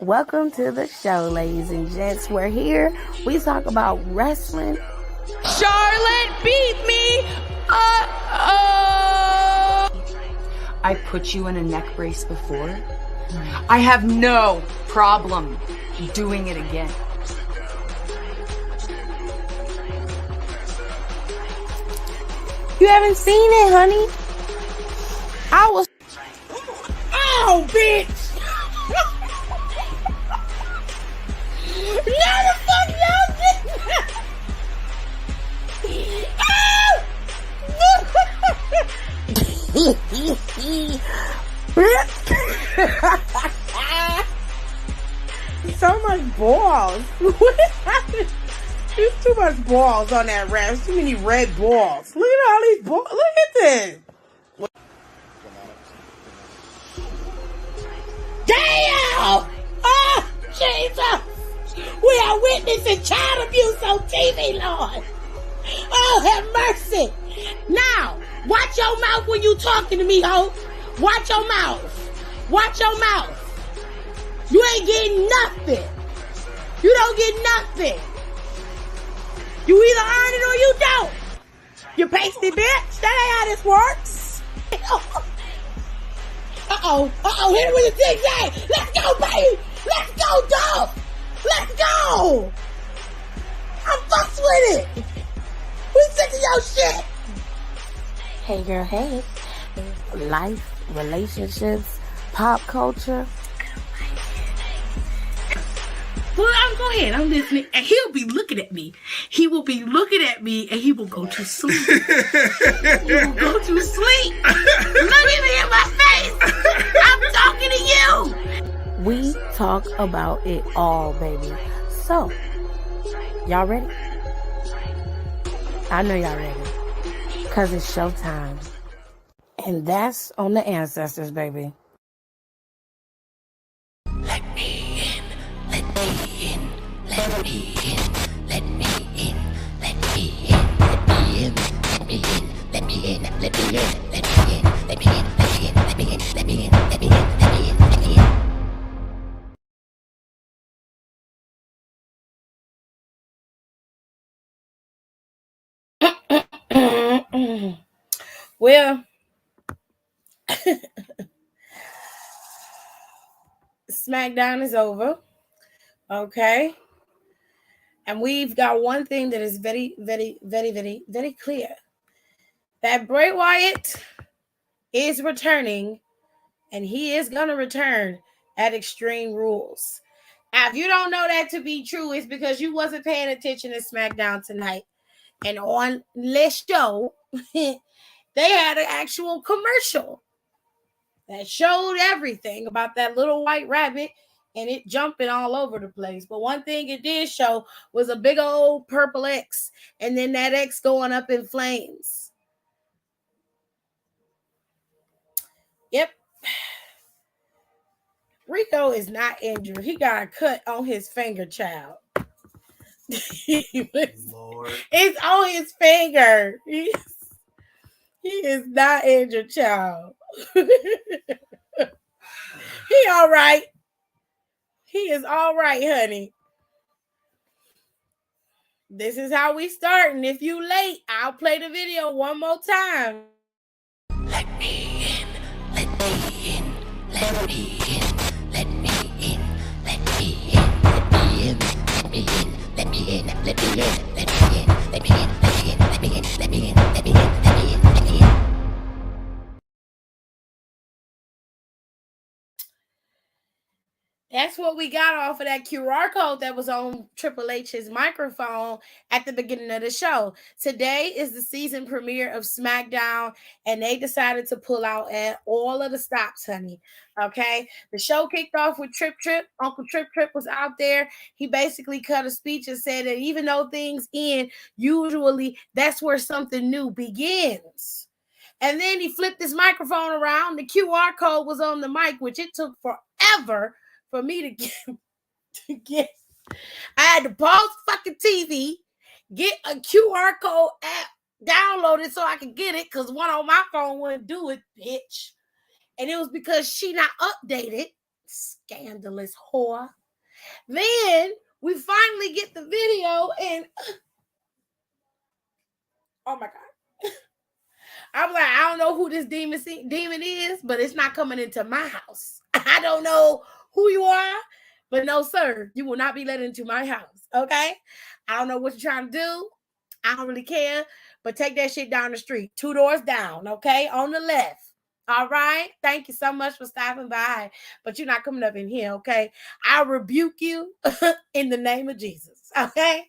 Welcome to the show, ladies and gents. We're here. We talk about wrestling. Charlotte beat me. I put you in a neck brace before. I have no problem doing it again. You haven't seen it, honey. I was. Oh, bitch! No, the fuck y'all did. So much balls. There's too much balls on that ref. Too many red balls. Look at all these balls. Look at this. Damn! Oh, Jesus! We are witnessing child abuse on TV, Lord. Oh, have mercy. Now, watch your mouth when you talking to me, ho. Watch your mouth. Watch your mouth. You ain't getting nothing. You don't get nothing. You either earn it or you don't. You pasty bitch. That ain't how this works. Uh-oh, hit it with a zigzag. Let's go, baby. Let's go, dog. Let's go. I'm fucks with it. We sick of your shit. Hey, girl, hey. Life, relationships, pop culture. Well, go ahead. I'm listening. And he'll be looking at me. He will be looking at me and he will go to sleep. He will go to sleep. Look at me in my face. I'm talking to you. We talk about it all, baby. So, y'all ready? I know y'all ready. Because it's showtime. And that's on the ancestors, baby. Let me in, let me in, let me in, let me in, let me in, let me in, let me in, let me in, let me in, let me in, let me in, let me in, let me in, let me in, let me in, let me in, let me in. Well, Smackdown is over. Okay. And we've got one thing that is very, very, very, very, very clear. That Bray Wyatt is returning, and he is going to return at Extreme Rules. Now, if you don't know that to be true, it's because you wasn't paying attention to SmackDown tonight. And on this show, they had an actual commercial that showed everything about that little white rabbit and it jumping all over the place. But one thing it did show was a big old purple X, and then that X going up in flames. Yep. Rico is not injured. He got a cut on his finger, child. Lord. It's on his finger. He is not injured, child. He all right. He is all right, honey. This is how we start, and if you late, I'll play the video one more time. Let me in, let me in, let me in, let me in, let me in, let me in, let me in, let me in, let me in, let me in, let me in, let me in, let me in, let me in, let me in, let me in, let me in, let me in. That's what we got off of that QR code that was on Triple H's microphone at the beginning of the show. Today is the season premiere of SmackDown, and they decided to pull out at all of the stops, honey. Okay? The show kicked off with Trip. Uncle Trip was out there. He basically cut a speech and said that even though things end, usually that's where something new begins. And then he flipped his microphone around. The QR code was on the mic, which it took forever for me to get. I had to pause fucking TV, get a QR code app downloaded so I could get it, because one on my phone wouldn't do it, bitch. And it was because she not updated. Scandalous whore. Then we finally get the video, and oh my God. I'm like, I don't know who this demon is, but it's not coming into my house. I don't know who you are, but no, sir, you will not be let into my house. Okay? I don't know what you're trying to do. I don't really care, but take that shit down the street. 2 doors down, okay? On the left. All right? Thank you so much for stopping by, but you're not coming up in here, okay? I rebuke you in the name of Jesus, okay?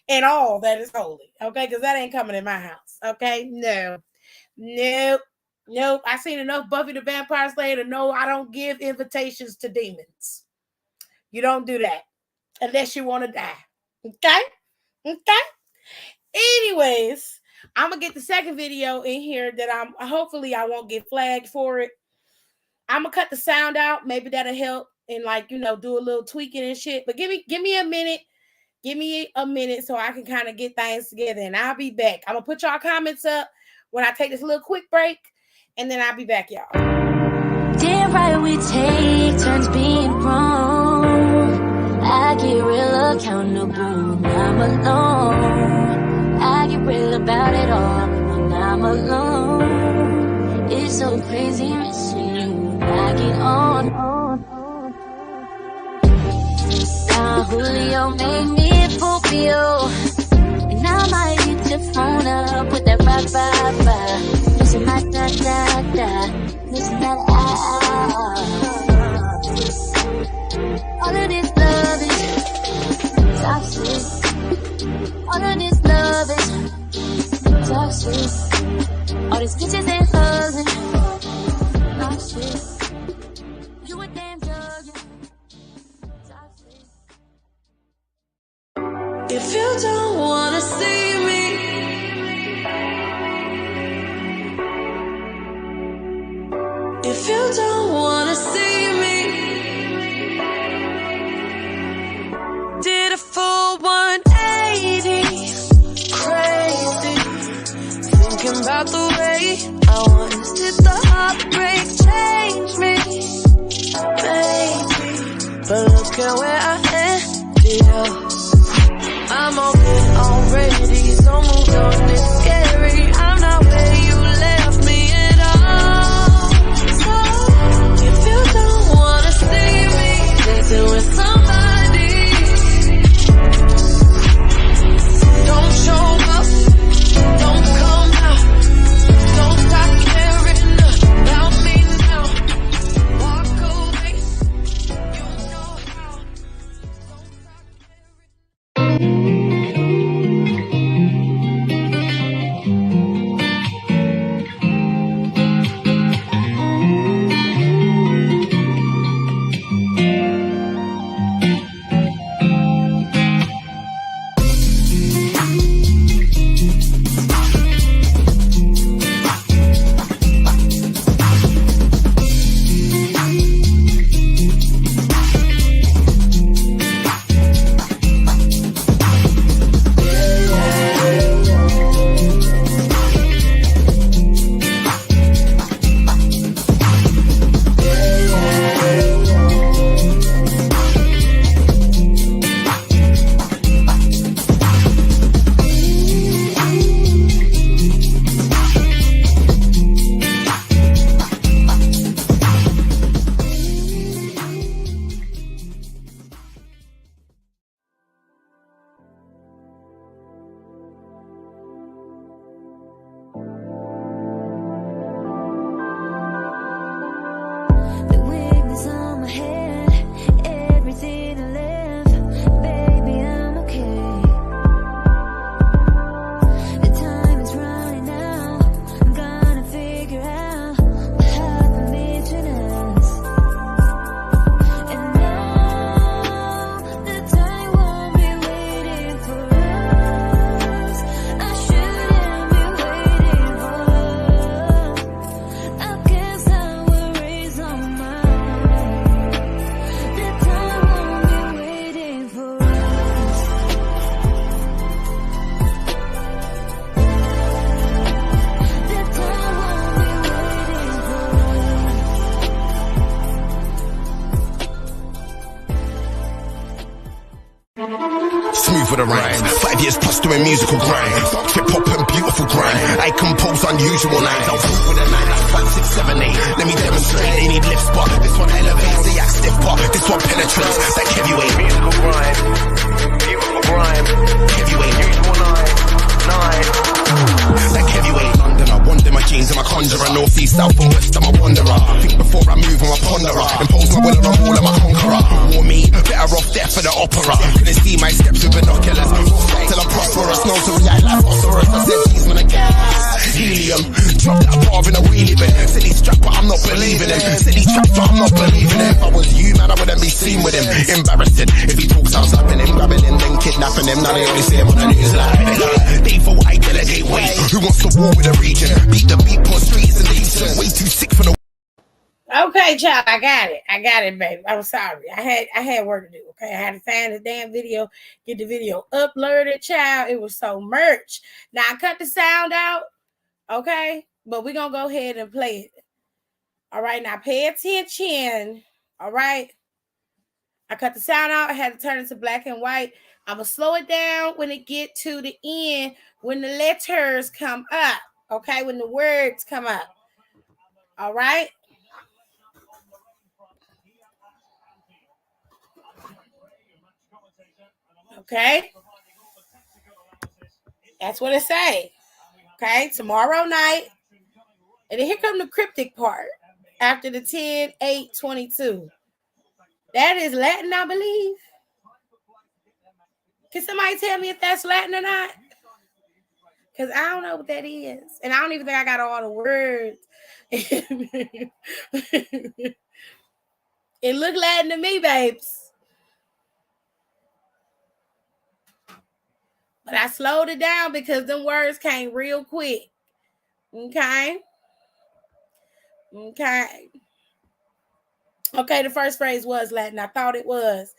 And all that is holy, okay? Because that ain't coming in my house, okay? No. Nope. I seen enough Buffy the Vampire Slayer to know I don't give invitations to demons. You don't do that unless you want to die. Okay? Anyways, I'm gonna get the second video in here that hopefully I won't get flagged for it. I'm gonna cut the sound out. Maybe that'll help and do a little tweaking and shit. But give me a minute. Give me a minute so I can kind of get things together, and I'll be back. I'm gonna put y'all comments up when I take this little quick break, and then I'll be back, y'all. Damn right we take turns being wrong. I get real accountable when I'm alone. I get real about it all when I'm alone. It's so crazy missing you when I get on. Now Julio made me Fulfio. And I might hit your phone up with that bye. Listen, my da. Listen, that all of this love is toxic. All of this love is toxic. All these bitches ain't husband. Oh shit. You a damn drug. Toxic. If you don't wanna see me, if you don't wanna see me, did a full 180, crazy, thinking about the way I once did the heartbreak change me, baby, but look at where I ended up. I'm open already, so moved on, it's scary. I'm not where you left me at all. So, if you don't wanna see me dancing with somebody, don't show up, don't come out, don't stop caring about me now. Walk away, you know how. Don't stop caring. with the rhyme. 5 years plus doing musical grind. Trip hop and beautiful grind. I compose unusual lines. I'll prove with a 9 like 5, 6, 7, 8. Let me demonstrate. They need lifts, but this one elevates. They act stiff, but this one penetrates. Like heavyweight. Musical grind. Beautiful grind. Heavyweight. Usual 9. Like heavyweight. London, I wonder my genes, I'm a conjurer. North, east, south and west, I'm a wanderer. Think before I move, I'm a ponderer. Impose my will on all, I'm a conqueror. War me, better off there for the opera. Couldn't see my steps with binoculars. Till I'm prosperous, no to react like phosphorus. I said, geez, man, I gas. Helium, drop that bar in a wheelie bin. Said he's strapped, but I'm not believing him. Said he's trapped, but I'm not believing him. If I was you, man, I wouldn't be seen with him. Embarrassing, if he talks, I'm slapping him, grabbing him, then kidnapping him. Now they only see him on the news like they vote, I delegate weight. Who wants to war with the region? Beat the beat, poor streets and decent. Way too sick for the. Okay, child, I got it, baby. I'm sorry. I had work to do. Okay, I had to find the damn video, get the video uploaded, child. It was so merch. Now I cut the sound out, okay, but we're gonna go ahead and play it. All right, now pay attention. All right, I cut the sound out. I had to turn it to black and white. I'm gonna slow it down when it get to the end, when the letters come up. Okay, when the words come up. All right. Okay. That's what it say. Okay, tomorrow night. And then here come the cryptic part. After the 10-8-22. That is Latin, I believe. Can somebody tell me if that's Latin or not? Because I don't know what that is. And I don't even think I got all the words. It looked Latin to me, babes. But I slowed it down because them words came real quick. Okay. Okay, the first phrase was Latin. I thought it was.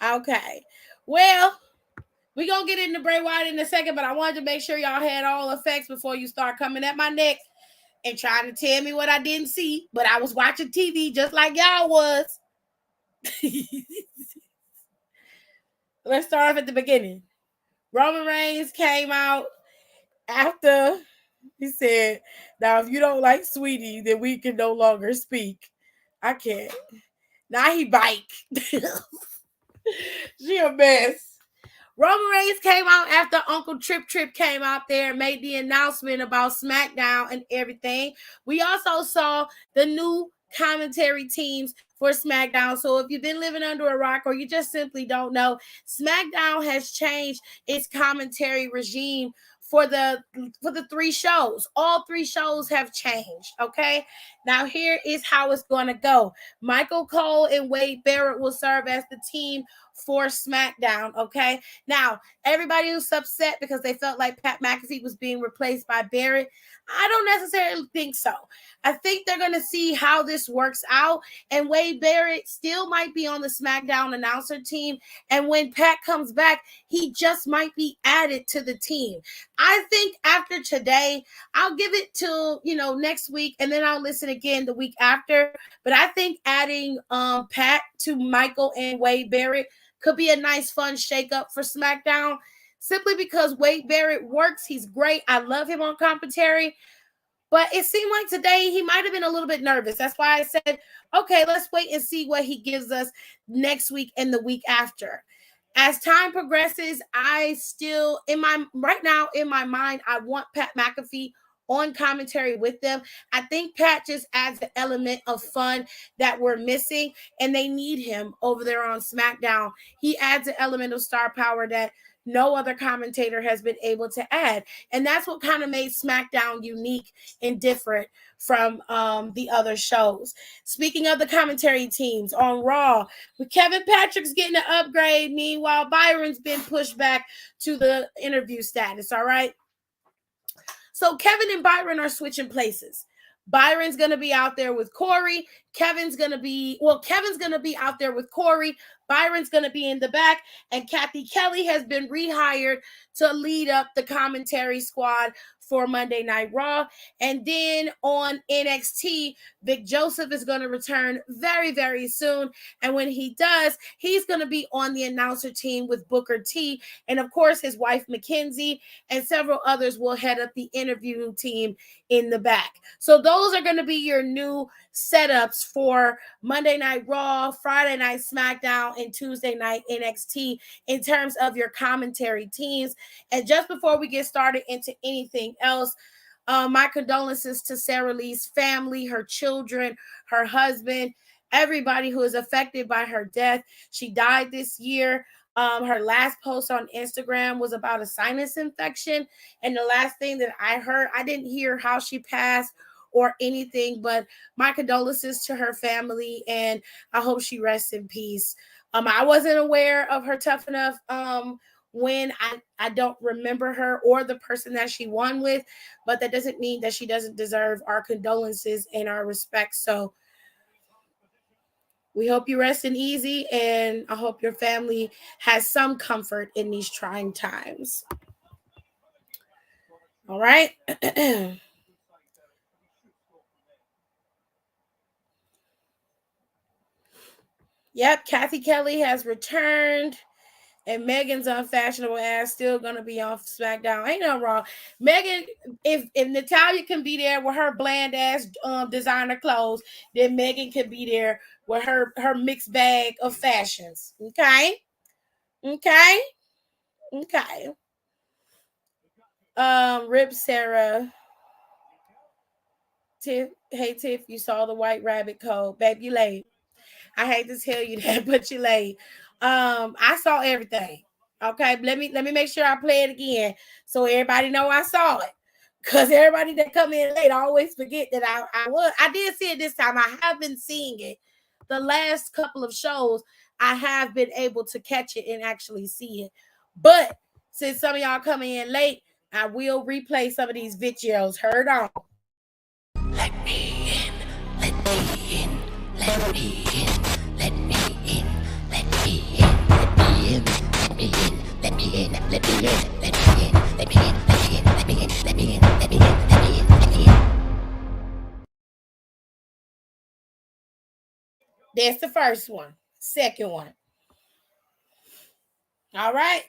Okay. Well, we're going to get into Bray Wyatt in a second, but I wanted to make sure y'all had all effects before you start coming at my neck and trying to tell me what I didn't see. But I was watching TV just like y'all was. Let's start off at the beginning. Roman Reigns came out after he said, now, if you don't like Sweetie, then we can no longer speak. I can't. Now he bike. She a mess. Roman Reigns came out after Uncle Trip came out there and made the announcement about Smackdown and everything. We also saw the new commentary teams for Smackdown. So if you've been living under a rock or you just simply don't know, Smackdown has changed its commentary regime for the 3 shows. All 3 shows have changed, okay? Now here is how it's going to go. Michael Cole and Wade Barrett will serve as the team for SmackDown, okay? Now, everybody who's upset because they felt like Pat McAfee was being replaced by Barrett, I don't necessarily think so. I think they're going to see how this works out, and Wade Barrett still might be on the SmackDown announcer team, and when Pat comes back, he just might be added to the team. I think after today, I'll give it till, next week, and then I'll listen again the week after, but I think adding Pat to Michael and Wade Barrett could be a nice, fun shakeup for SmackDown, simply because Wade Barrett works. He's great. I love him on commentary. But it seemed like today he might have been a little bit nervous. That's why I said, okay, let's wait and see what he gives us next week and the week after. As time progresses, right now in my mind, I want Pat McAfee on commentary with them. I think Pat just adds the element of fun that we're missing, and they need him over there on SmackDown. He adds an element of star power that no other commentator has been able to add. And that's what kind of made SmackDown unique and different from the other shows. Speaking of the commentary teams on Raw, with Kevin Patrick's getting an upgrade. Meanwhile, Byron's been pushed back to the interview status, all right? So Kevin and Byron are switching places. Byron's going to be out there with Corey. Kevin's gonna be out there with Corey. Byron's gonna be in the back, and Kathy Kelly has been rehired to lead up the commentary squad for Monday Night Raw. And then on NXT, Vic Joseph is going to return very, very soon. And when he does, he's going to be on the announcer team with Booker T. And of course, his wife, Mackenzie, and several others will head up the interviewing team in the back. So those are going to be your new setups for Monday Night Raw, Friday Night SmackDown, and Tuesday Night NXT in terms of your commentary teams. And just before we get started into anything else, my condolences to Sarah Lee's family, her children, her husband, everybody who is affected by her death. She died this year. Her last post on Instagram was about a sinus infection. And the last thing that I heard, I didn't hear how she passed or anything, but my condolences to her family, and I hope she rests in peace. I wasn't aware of her Tough Enough when I don't remember her or the person that she won with, but that doesn't mean that she doesn't deserve our condolences and our respect. So we hope you rest in easy, and I hope your family has some comfort in these trying times. All right. Yep, Kathy Kelly has returned. And Megan's unfashionable ass still gonna be on SmackDown. Ain't nothing wrong. Megan, if Natalia can be there with her bland ass designer clothes, then Megan can be there with her mixed bag of fashions. Okay. Rip Sarah. Tiff, hey Tiff, you saw the White Rabbit code. Babe, you late. I hate to tell you that, but you late. I saw everything. Okay, let me make sure I play it again so everybody know I saw it. Cause everybody that come in late always forget that I did see it this time. I have been seeing it. The last couple of shows, I have been able to catch it and actually see it. But since some of y'all coming in late, I will replay some of these videos. Heard on. Let me in, let me in, let me in, let me in, let me in, let me in, let me in, let me in, let me in, let me in, let me in, let me in, let me in, let me in, let me in, let me in. That's the first one. Second one. All right.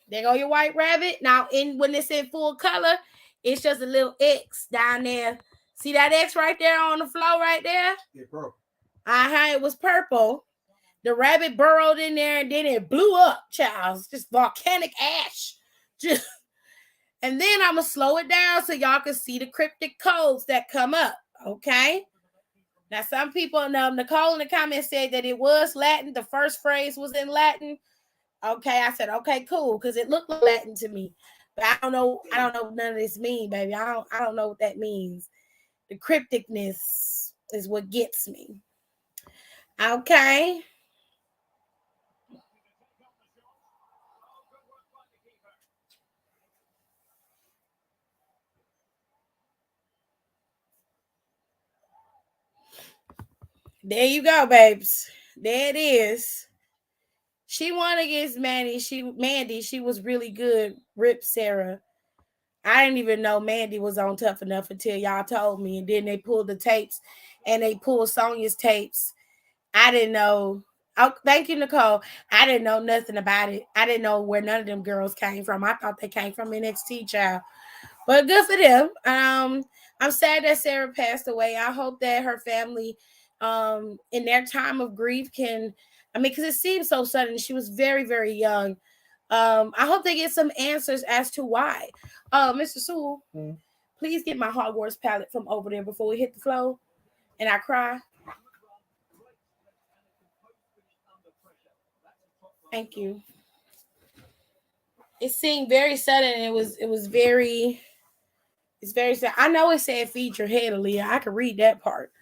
There go your White Rabbit. Now, when it's in full color, it's just a little X down there. See that X right there on the floor right there? Yeah, bro. It was purple. The rabbit burrowed in there and then it blew up, child. Just volcanic ash. And then I'm going to slow it down so y'all can see the cryptic codes that come up. Okay? Now, some people know. Nicole in the comments said that it was Latin. The first phrase was in Latin. Okay, I said, okay, cool, because it looked like Latin to me. But I don't know what none of this means, baby. I don't know what that means. The crypticness is what gets me. Okay. There you go, babes. There it is. She won against Mandy. She was really good. Rip Sarah. I didn't even know Mandy was on Tough Enough until y'all told me. And then they pulled the tapes and they pulled Sonya's tapes. I didn't know. Oh, thank you, Nicole. I didn't know nothing about it. I didn't know where none of them girls came from. I thought they came from NXT, child. But good for them. I'm sad that Sarah passed away. I hope that her family, in their time of grief, because it seems so sudden. She was very, very young. I hope they get some answers as to why. Mr. Sewell, please get my Hogwarts palette from over there before we hit the floor and I cry. Thank you. It seemed very sudden. It's very sad. I know it said feed your head, Aaliyah. I can read that part.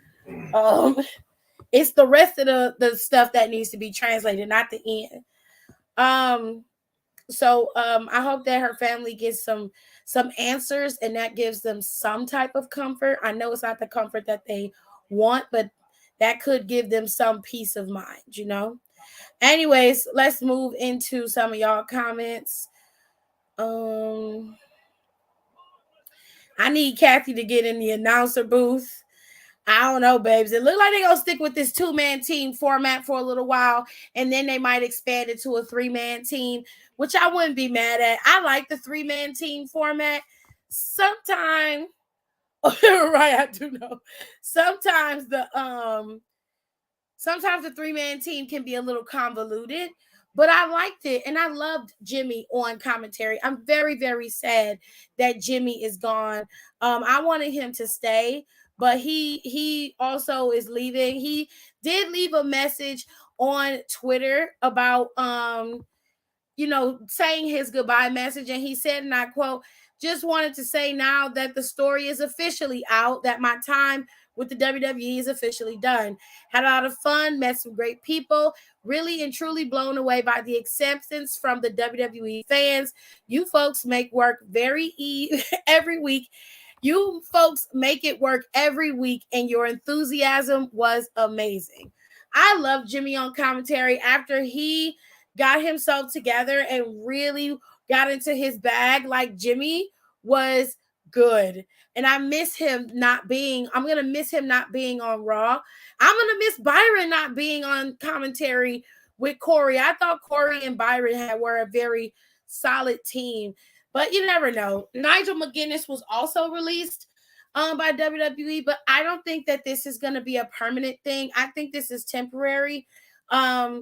It's the rest of the stuff that needs to be translated, not the end. So I hope that her family gets some answers and that gives them some type of comfort. I know it's not the comfort that they want, but that could give them some peace of mind, you know. Anyways, let's move into some of y'all comments. I need Kathy to get in the announcer booth. I don't know, babes. It looked like they're going to stick with this 2-man team format for a little while, and then they might expand it to a 3-man team, which I wouldn't be mad at. I like the 3-man team format. Sometimes, right, I do know. Sometimes the 3-man team can be a little convoluted, but I liked it, and I loved Jimmy on commentary. I'm very, very sad that Jimmy is gone. I wanted him to stay, but he also is leaving. He did leave a message on Twitter about saying his goodbye message, and he said, and I quote, "Just wanted to say now that the story is officially out, that my time with the WWE is officially done. Had a lot of fun, met some great people, really and truly blown away by the acceptance from the WWE fans. You folks make work every week. You folks make it work every week, and your enthusiasm was amazing." I love Jimmy on commentary after he got himself together and really got into his bag. Like, Jimmy was good. And I'm going to miss him not being on Raw. I'm going to miss Byron not being on commentary with Corey. I thought Corey and Byron were a very solid team, but you never know. Nigel McGuinness was also released by WWE, but I don't think that this is going to be a permanent thing. I think this is temporary. I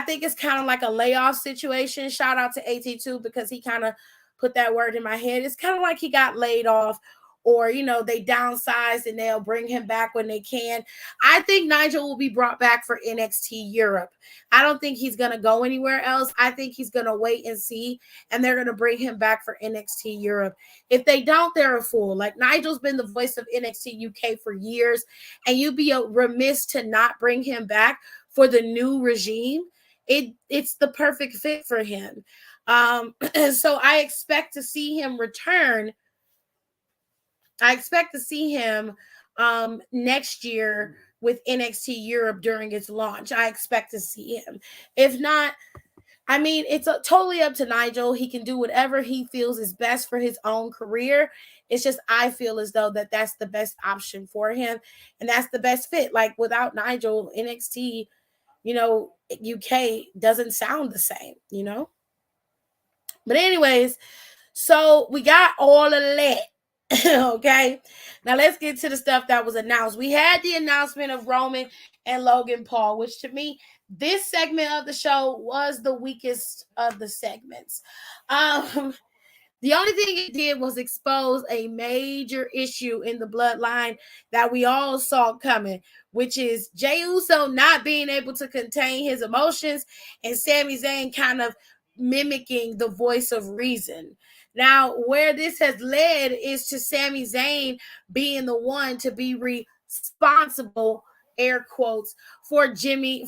think it's kind of like a layoff situation. Shout out to AT2 because he kind of put that word in my head. It's kind of like he got laid off, or, they downsized and they'll bring him back when they can. I think Nigel will be brought back for NXT Europe. I don't think he's going to go anywhere else. I think he's going to wait and see, and they're going to bring him back for NXT Europe. If they don't, they're a fool. Like, Nigel's been the voice of NXT UK for years, and you'd be remiss to not bring him back for the new regime. It's the perfect fit for him. So I expect to see him return. I expect to see him next year with NXT Europe during its launch. I expect to see him. If not, I mean, it's totally up to Nigel. He can do whatever he feels is best for his own career. It's just, I feel as though that's the best option for him, and that's the best fit. Like, without Nigel, NXT, UK doesn't sound the same, But anyways, so we got all of that. Okay, now let's get to the stuff that was announced. We had the announcement of Roman and Logan Paul, which to me, this segment of the show was the weakest of the segments. The only thing it did was expose a major issue in the bloodline that we all saw coming, which is Jey Uso not being able to contain his emotions and Sami Zayn kind of mimicking the voice of reason. Now, where this has led is to Sami Zayn being the one to be responsible, air quotes, for Jey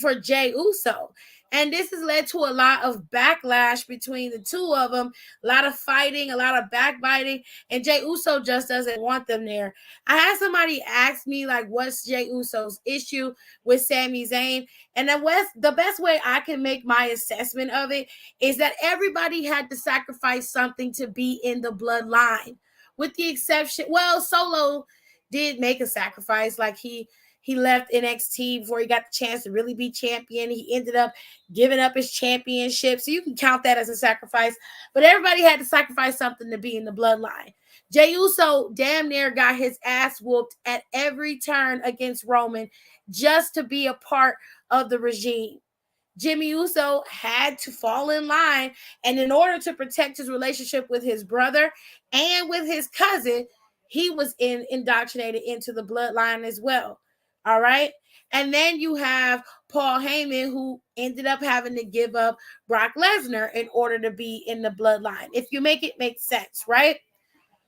Uso. And this has led to a lot of backlash between the two of them, a lot of fighting, a lot of backbiting, and Jey Uso just doesn't want them there. I had somebody ask me, like, what's Jey Uso's issue with Sami Zayn? And the best way I can make my assessment of it is that everybody had to sacrifice something to be in the bloodline, with the exception, well, Solo did make a sacrifice. Like, he left NXT before he got the chance to really be champion. He ended up giving up his championship. So you can count that as a sacrifice. But everybody had to sacrifice something to be in the bloodline. Jey Uso damn near got his ass whooped at every turn against Roman just to be a part of the regime. Jimmy Uso had to fall in line. And in order to protect his relationship with his brother and with his cousin, he was indoctrinated into the bloodline as well. All right. And then you have Paul Heyman, who ended up having to give up Brock Lesnar in order to be in the bloodline. If you make it make sense, right?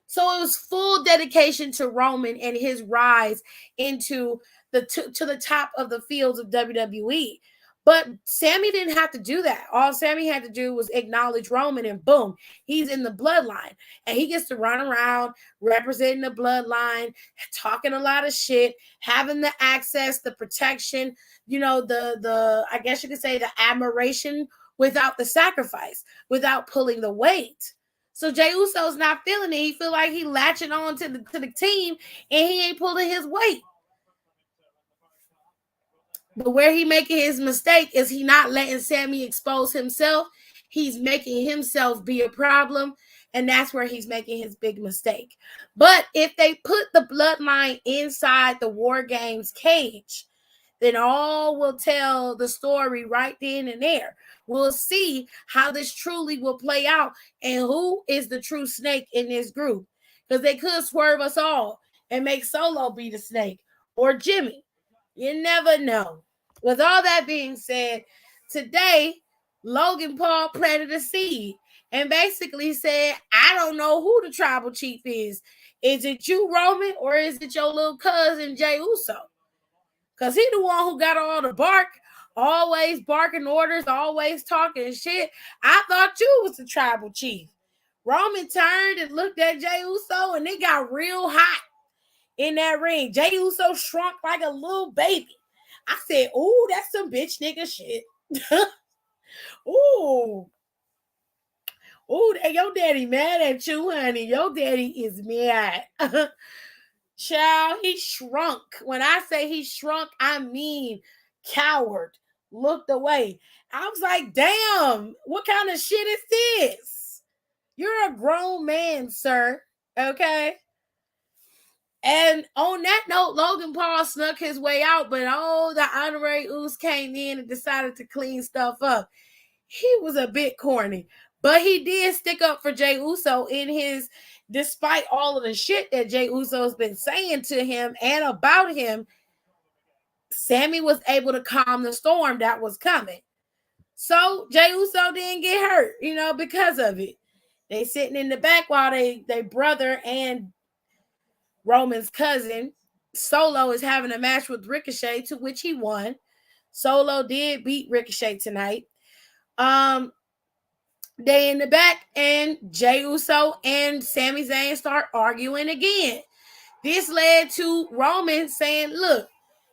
So it was full dedication to Roman and his rise into to the top of the fields of WWE. But Sammy didn't have to do that. All Sammy had to do was acknowledge Roman, and boom, he's in the bloodline. And he gets to run around representing the bloodline, talking a lot of shit, having the access, the protection, you know, the I guess you could say the admiration without the sacrifice, without pulling the weight. So Jey Uso's not feeling it. He feel like he latching on to the team and he ain't pulling his weight. But where he making his mistake is he not letting Sammy expose himself. He's making himself be a problem, and that's where he's making his big mistake. But if they put the bloodline inside the War Games cage, then all will tell the story right then and there. We'll see how this truly will play out and who is the true snake in this group. Because they could swerve us all and make Solo be the snake or Jimmy. You never know. With all that being said, today, Logan Paul planted a seed and basically said, I don't know who the tribal chief is. Is it you, Roman, or is it your little cousin, Jey Uso? Because he the one who got all the bark, always barking orders, always talking shit. I thought you was the tribal chief. Roman turned and looked at Jey Uso, and it got real hot in that ring. Jey Uso shrunk like a little baby. I said, ooh, that's some bitch nigga shit. Ooh. Ooh, your daddy mad at you, honey. Your daddy is mad. Child, he shrunk. When I say he shrunk, I mean coward. Looked away. I was like, damn, what kind of shit is this? You're a grown man, sir. Okay? And on that note, Logan Paul snuck his way out, but the honorary Uso came in and decided to clean stuff up. He was a bit corny, but he did stick up for Jey Uso in his, despite all of the shit that Jey Uso's been saying to him and about him, Sammy was able to calm the storm that was coming. So Jey Uso didn't get hurt, because of it. They sitting in the back while they brother and Roman's cousin Solo is having a match with Ricochet, to which he won. Solo did beat Ricochet tonight. They in the back, and Jey Uso and Sami Zayn start arguing again. This led to Roman saying, look,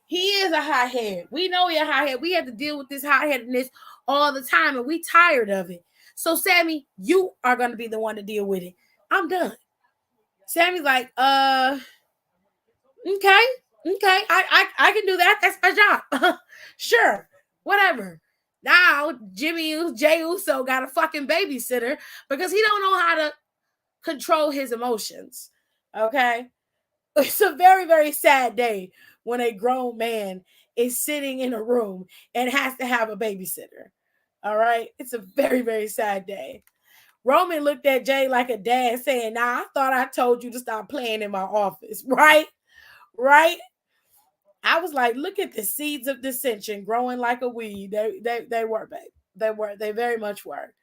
he is a hothead. We know he's a hothead. We have to deal with this hotheadedness all the time, and we tired of it. So, Sammy, you are going to be the one to deal with it. I'm done. Sammy's like, okay, I can do that. That's my job. Sure, whatever. Now, Jey Uso got a fucking babysitter because he don't know how to control his emotions. Okay? It's a very, very sad day when a grown man is sitting in a room and has to have a babysitter. All right? It's a very, very sad day. Roman looked at Jay like a dad saying, I thought I told you to stop playing in my office. Right? I was like, look at the seeds of dissension growing like a weed. They were, babe. They very much were.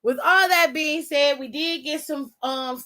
With all that being said, we did get some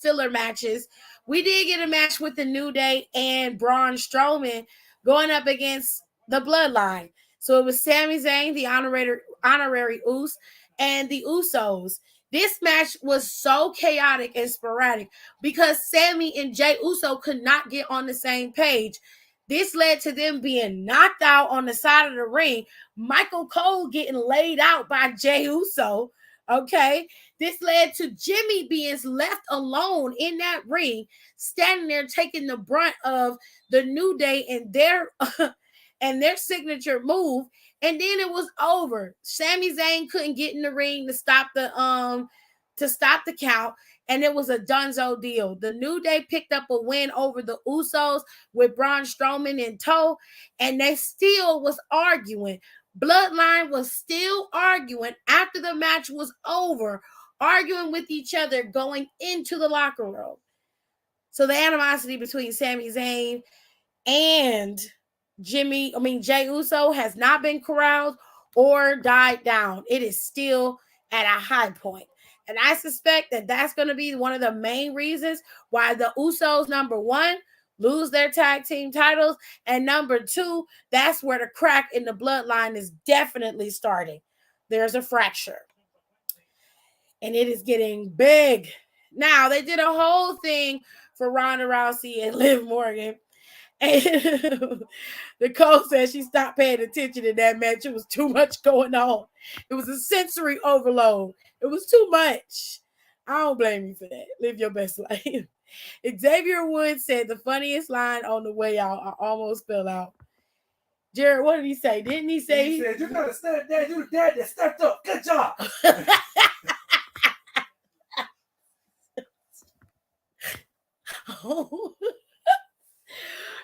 filler matches. We did get a match with the New Day and Braun Strowman going up against the Bloodline. So it was Sami Zayn, the honorary Uso, and the Usos. This match was so chaotic and sporadic because Sammy and Jey Uso could not get on the same page. This led to them being knocked out on the side of the ring. Michael Cole getting laid out by Jey Uso. Okay. This led to Jimmy being left alone in that ring, standing there taking the brunt of the New Day and their signature move. And then it was over. Sami Zayn couldn't get in the ring to stop the count. And it was a donezo deal. The New Day picked up a win over the Usos with Braun Strowman in tow, and they still was arguing. Bloodline was still arguing after the match was over, arguing with each other going into the locker room. So the animosity between Sami Zayn and Jey Uso has not been corralled or died down. It is still at a high point. And I suspect that that's going to be one of the main reasons why the Usos, number one, lose their tag team titles. And number two, that's where the crack in the bloodline is definitely starting. There's a fracture. And it is getting big. Now, they did a whole thing for Ronda Rousey and Liv Morgan. And Nicole said she stopped paying attention in that match. It was too much going on. It was a sensory overload. It was too much. I don't blame you for that. Live your best life. Xavier Woods said the funniest line on the way out. I almost fell out. Jared, what did he say? Didn't he say? He said, "You gotta step dad. You the dad that stepped up. Good job."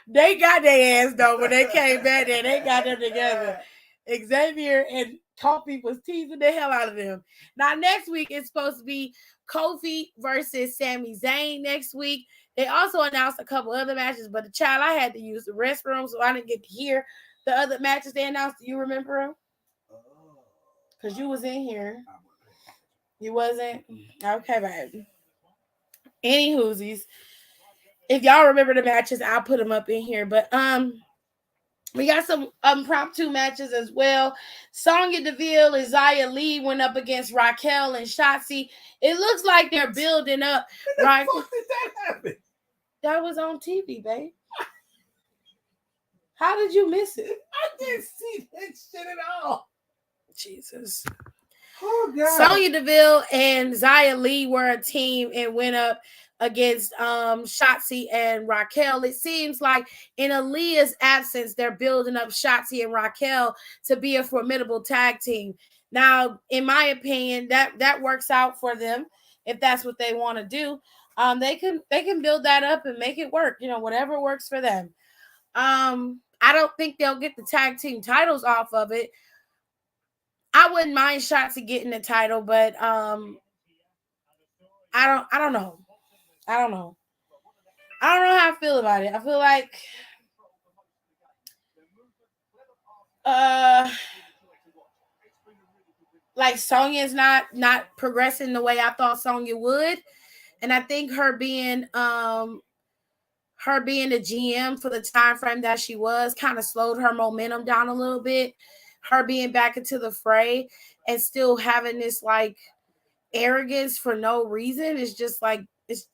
They got their ass though when they came back there. They got them together. Xavier and Kofi was teasing the hell out of them. Now next week it's supposed to be Kofi versus Sami Zayn next week. They also announced a couple other matches, but the child, I had to use the restroom, so I didn't get to hear the other matches they announced. Do you remember them? Because you was in here. You wasn't? Okay, babe. Any whoosies. If y'all remember the matches, I'll put them up in here. But we got some impromptu matches as well. Sonya Deville and Xia Li went up against Raquel and Shotzi. It looks like they're building up. Right? What the fuck did that happen? That was on TV, babe. How did you miss it? I didn't see that shit at all. Jesus. Oh God. Sonya Deville and Xia Li were a team and went up against Shotzi and Raquel. It seems like in Aaliyah's absence, they're building up Shotzi and Raquel to be a formidable tag team. Now, in my opinion, that works out for them if that's what they want to do. They can build that up and make it work. You know, whatever works for them. I don't think they'll get the tag team titles off of it. I wouldn't mind Shotzi getting the title, but I don't know. I don't know how I feel about it. I feel like Sonya's not progressing the way I thought Sonya would. And I think her being the GM for the time frame that she was kind of slowed her momentum down a little bit. Her being back into the fray and still having this like arrogance for no reason is just like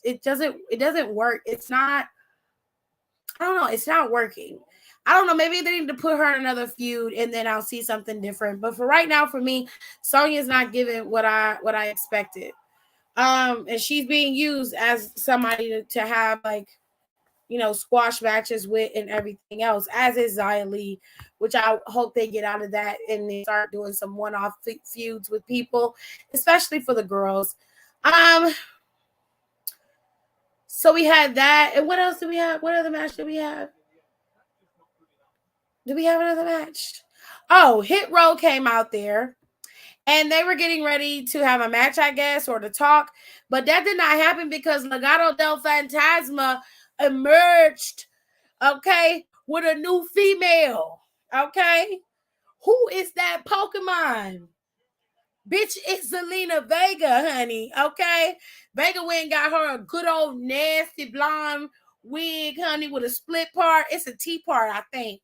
it doesn't work. It's not, I don't know, it's not working. I don't know, maybe they need to put her in another feud and then I'll see something different. But for right now, for me, Sonya's not giving what I expected. And she's being used as somebody to have like, you know, squash matches with and everything else, as is Xia Li, which I hope they get out of that and they start doing some one-off feuds with people, especially for the girls. So we had that. And what else do we have? What other match do we have? Do we have another match? Oh, Hit Row came out there. And they were getting ready to have a match, I guess, or to talk. But that did not happen because Legado del Fantasma emerged, okay, with a new female, okay? Who is that Pokemon? Bitch, it's Zelina Vega, honey, okay? Vega went and got her a good old nasty blonde wig, honey, with a split part. It's a T-part, I think.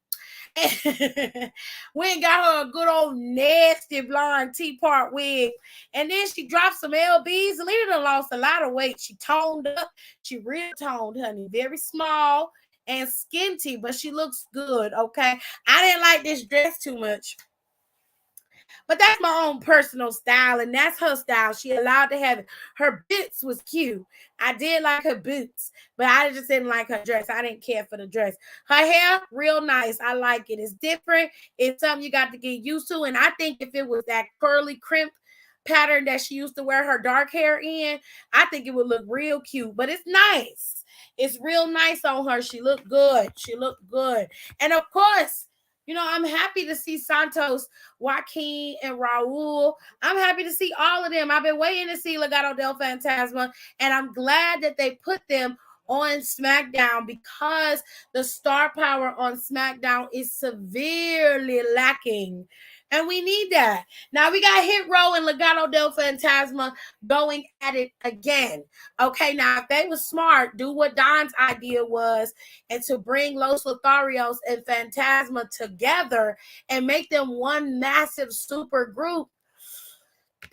Went and got her a good old nasty blonde T-part wig. And then she dropped some LBs. Zelina done lost a lot of weight. She toned up. She real toned, honey. Very small and skinty, but she looks good, okay? I didn't like this dress too much. But that's my own personal style, and that's her style. She allowed to have it. Her boots was cute. I did like her boots, but I just didn't like her dress. I didn't care for the dress. Her hair, real nice. I like it. It's different. It's something you got to get used to. And I think if it was that curly crimp pattern that she used to wear her dark hair in, I think it would look real cute. But it's nice. It's real nice on her. She looked good. She looked good. And of course, you know, I'm happy to see Santos, Joaquin, and Raul. I'm happy to see all of them. I've been waiting to see Legado del Fantasma, and I'm glad that they put them on Smackdown because the star power on Smackdown is severely lacking. And we need that. Now we got Hit Row and Legado del Fantasma going at it again. Okay, now if they were smart, do what Don's idea was, and to bring Los Lotharios and Fantasma together and make them one massive super group,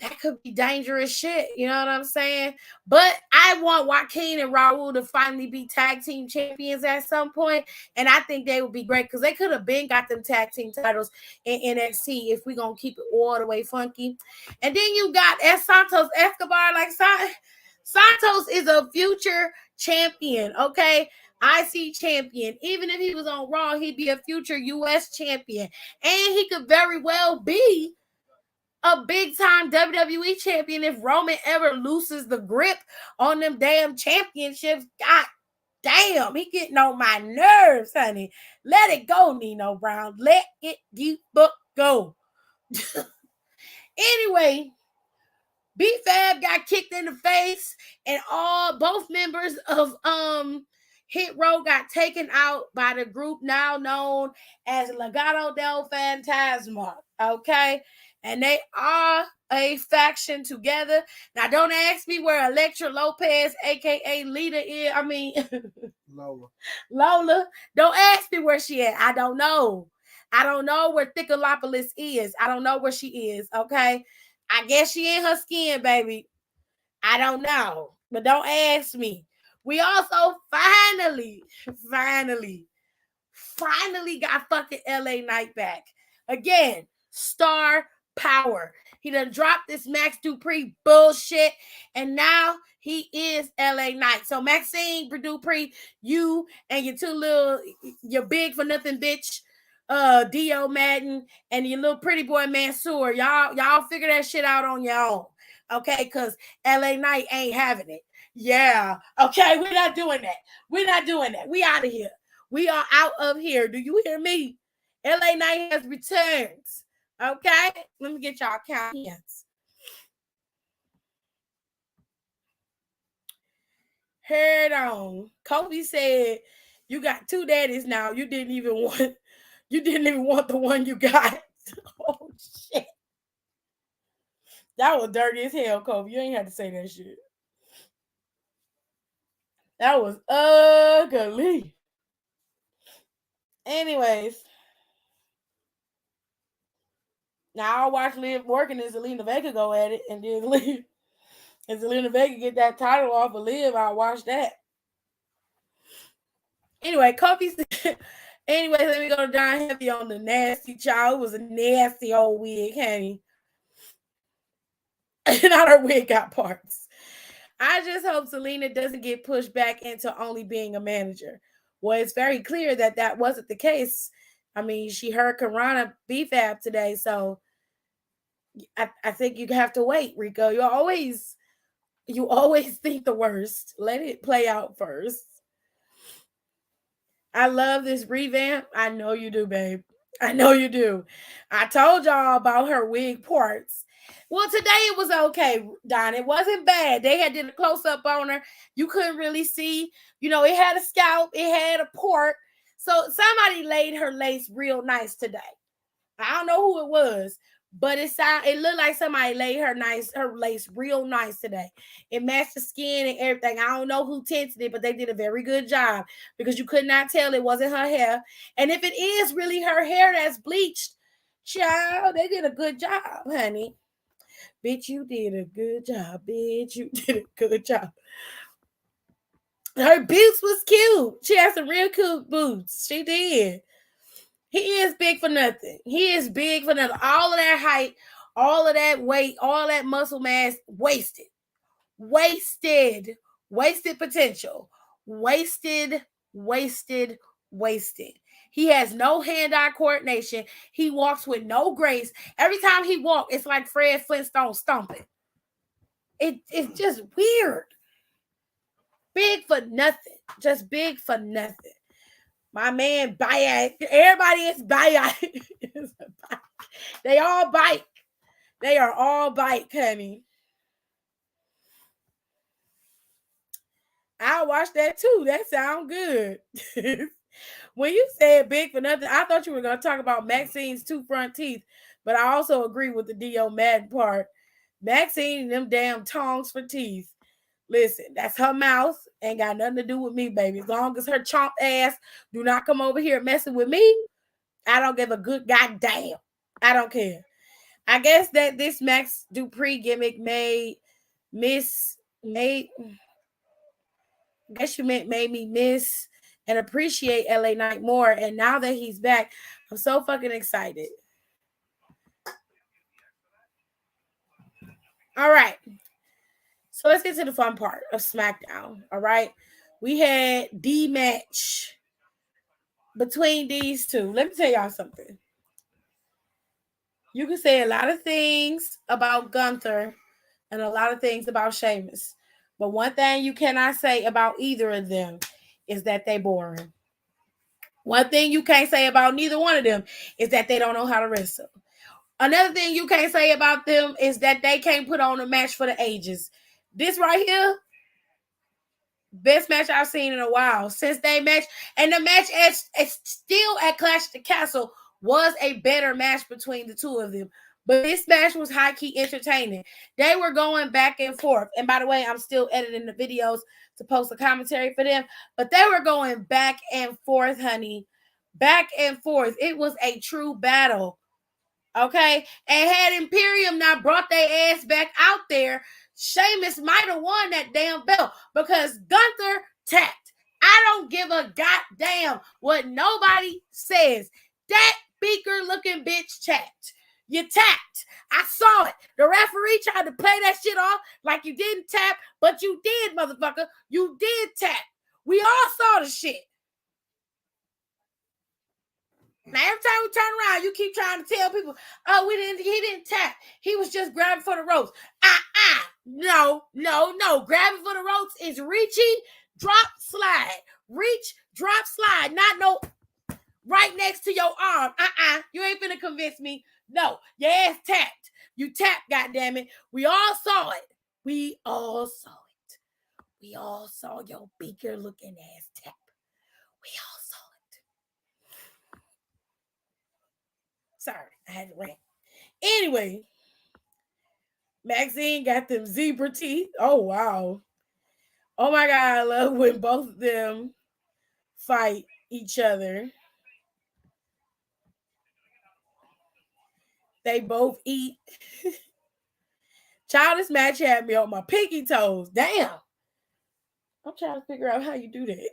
that could be dangerous shit. You know what I'm saying? But I want Joaquin and Raul to finally be tag team champions at some point. And I think they would be great because they could have been got them tag team titles in NXT if we're going to keep it all the way funky. And then you got Santos Escobar. Like Santos is a future champion, okay? IC champion. Even if he was on Raw, he'd be a future US champion. And he could very well be a big time WWE champion if Roman ever loses the grip on them damn championships. God damn, he getting on my nerves, honey. Let it go, Nino Brown. Let it go. Anyway, B-Fab got kicked in the face, and both members of Hit Row got taken out by the group now known as Legado del Fantasma. Okay, and they are a faction together. Now, don't ask me where Elektra Lopez, aka Lita, is. I mean, Lola. Don't ask me where she at. I don't know. I don't know where Thickalopolis is. I don't know where she is. Okay. I guess she in her skin, baby. I don't know. But don't ask me. We also finally got fucking LA Knight back. Again, star power. He done dropped this Max Dupree bullshit, and now he is LA Knight. So Maxine Dupree, you and your big for nothing bitch, Dio Madden, and your little pretty boy Mansoor, y'all figure that shit out on your own, okay? Because LA Knight ain't having it. Yeah, okay, we're not doing that. We out of here. We are out of here. Do you hear me? LA Knight has returned. Okay, let me get y'all counts. Heard on. Kobe said, "You got two daddies now. You didn't even want the one you got." Oh shit, that was dirty as hell, Kobe. You ain't had to say that shit. That was ugly. Anyways. Now I'll watch Liv working and Zelina Vega go at it, and then Liv and Zelina Vega get that title off of Liv. I'll watch that. Anyway, anyway, let me go down heavy on the nasty child. It was a nasty old wig, honey. Not her wig got parts. I just hope Zelina doesn't get pushed back into only being a manager. Well, it's very clear that wasn't the case. I mean, she heard Karana B-Fab today, so I think you have to wait, Rico. You always think the worst. Let it play out first. I love this revamp. I know you do, babe. I know you do. I told y'all about her wig parts. Well, today it was okay, Don. It wasn't bad. They had did a close-up on her. You couldn't really see. You know, it had a scalp. It had a port. So somebody laid her lace real nice today. I don't know who it was, but it looked like somebody laid her lace real nice today. It matched the skin and everything. I don't know who tinted it, but they did a very good job because you could not tell it wasn't her hair. And if it is really her hair that's bleached, child, they did a good job, honey. Bitch, you did a good job. Bitch, you did a good job. Her boots was cute. She had some real cute boots. She did. He is big for nothing. He is big for nothing. All of that height, all of that weight, all that muscle mass, wasted. Wasted potential. Wasted. He has no hand-eye coordination. He walks with no grace. Every time he walks, it's like Fred Flintstone stomping. It's just weird. Big for nothing. Just big for nothing. My man, Bayat. Everybody is Bayat. They all bite. They are all bite, honey. I'll watch that too. That sounds good. When you said big for nothing, I thought you were going to talk about Maxine's two front teeth. But I also agree with the D.O. Madden part. Maxine and them damn tongs for teeth. Listen, that's her mouth. Ain't got nothing to do with me, baby. As long as her chomp ass do not come over here messing with me, I don't give a good goddamn. I don't care. I guess that this Max Dupree gimmick made I guess you made me miss and appreciate LA Knight more. And now that he's back, I'm so fucking excited. All right. So let's get to the fun part of SmackDown. All right. We had the match between these two. Let me tell y'all something. You can say a lot of things about Gunther and a lot of things about Sheamus. But one thing you cannot say about either of them is that they boring. One thing you can't say about neither one of them is that they don't know how to wrestle. Another thing you can't say about them is that they can't put on a match for the ages. This right here, best match I've seen in a while since they matched. And the match is still at Clash of the Castle was a better match between the two of them. But this match was high-key entertaining. They were going back and forth. And by the way, I'm still editing the videos to post a commentary for them. But they were going back and forth, honey. Back and forth. It was a true battle. Okay? And had Imperium not brought their ass back out there, Sheamus might have won that damn belt because Gunther tapped. I don't give a goddamn what nobody says. That beaker-looking bitch tapped. You tapped. I saw it. The referee tried to play that shit off like you didn't tap, but you did, motherfucker. You did tap. We all saw the shit. Now, every time we turn around, you keep trying to tell people, oh, he didn't tap. He was just grabbing for the ropes. No. Grabbing for the ropes is reaching, drop, slide. Reach, drop, slide. Not no right next to your arm. You ain't finna convince me. No, your ass tapped. You tapped, goddammit. We all saw it. We all saw your beaker looking ass tap. We all saw it. Sorry, I had to rant. Anyway, Maxine got them zebra teeth. Oh, wow. Oh, my God. I love when both of them fight each other. They both eat. Child, this match had me on my pinky toes. Damn. I'm trying to figure out how you do that.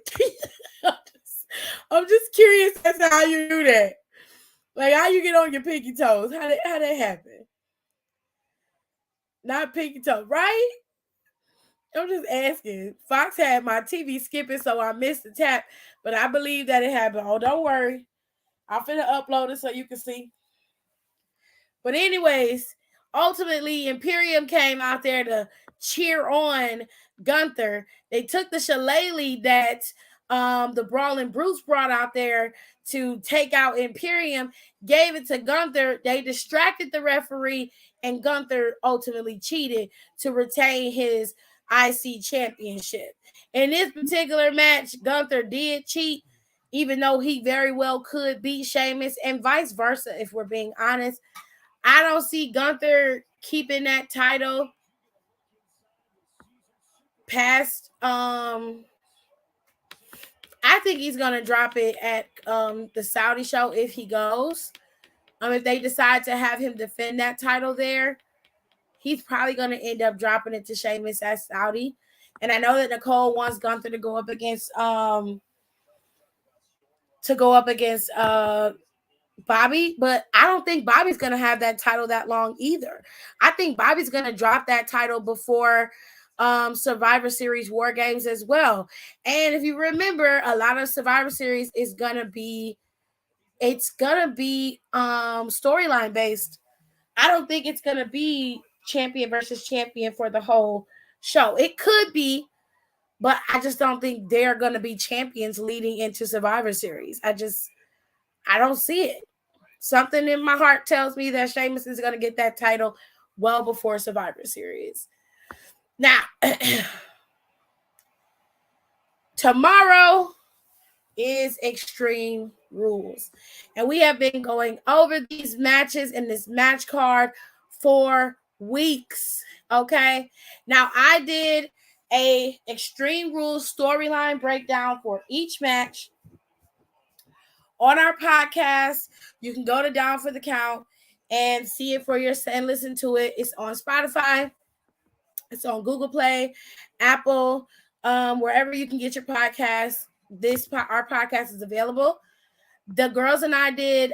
I'm just curious as to how you do that. Like, how you get on your pinky toes? How that happen? Not pinky toes, right? I'm just asking. Fox had my TV skipping, so I missed the tap, but I believe that it happened. Oh, don't worry. I'm finna upload it so you can see. But anyways, ultimately, Imperium came out there to cheer on Gunther. They took the shillelagh that the Brawling Brutes brought out there to take out Imperium, gave it to Gunther. They distracted the referee, and Gunther ultimately cheated to retain his IC championship. In this particular match, Gunther did cheat, even though he very well could beat Sheamus, and vice versa, if we're being honest. I don't see Gunther keeping that title past I think he's gonna drop it at the Saudi show if he goes. If they decide to have him defend that title there, he's probably gonna end up dropping it to Sheamus at Saudi. And I know that Nicole wants Gunther to go up against Bobby, but I don't think Bobby's going to have that title that long either. I think Bobby's going to drop that title before Survivor Series War Games as well. And if you remember, a lot of Survivor Series is going to be storyline based. I don't think it's going to be champion versus champion for the whole show. It could be, but I just don't think they're going to be champions leading into Survivor Series. I don't see it. Something in my heart tells me that Sheamus is going to get that title well before Survivor Series. Now, tomorrow is Extreme rules. And we have been going over these matches and this match card for weeks. Okay. Now I did a Extreme Rules storyline breakdown for each match on our podcast. You can go to Down for the Count and see it for yourself and listen to it. It's on Spotify. It's on Google Play, Apple, wherever you can get your podcast. Our podcast is available. The girls and I did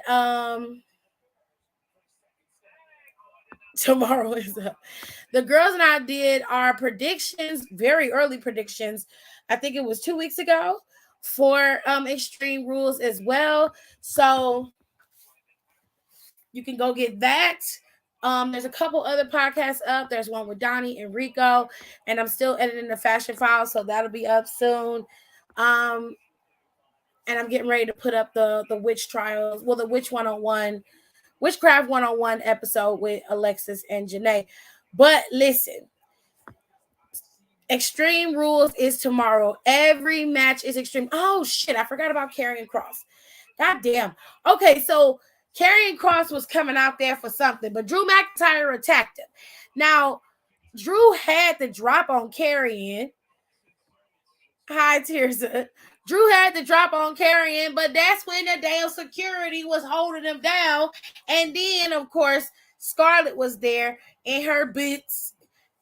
tomorrow is up. The girls and I did our predictions, very early predictions. I think it was 2 weeks ago for Extreme Rules as well. So you can go get that. There's a couple other podcasts up. There's one with Donnie and Rico, and I'm still editing the fashion file, so that'll be up soon. And I'm getting ready to put up the witch trials, well, the Witchcraft 101 episode with Alexis and Janae. But listen, Extreme Rules is tomorrow. Every match is extreme. Oh shit, I forgot about Karrion Kross. God damn. Okay, so Karrion Kross was coming out there for something, but Drew McIntyre attacked him. Now, Drew had the drop on Karrion. Hi, Tirza. Drew had the drop on Karrion, but that's when the damn security was holding him down. And then, of course, Scarlett was there in her boots,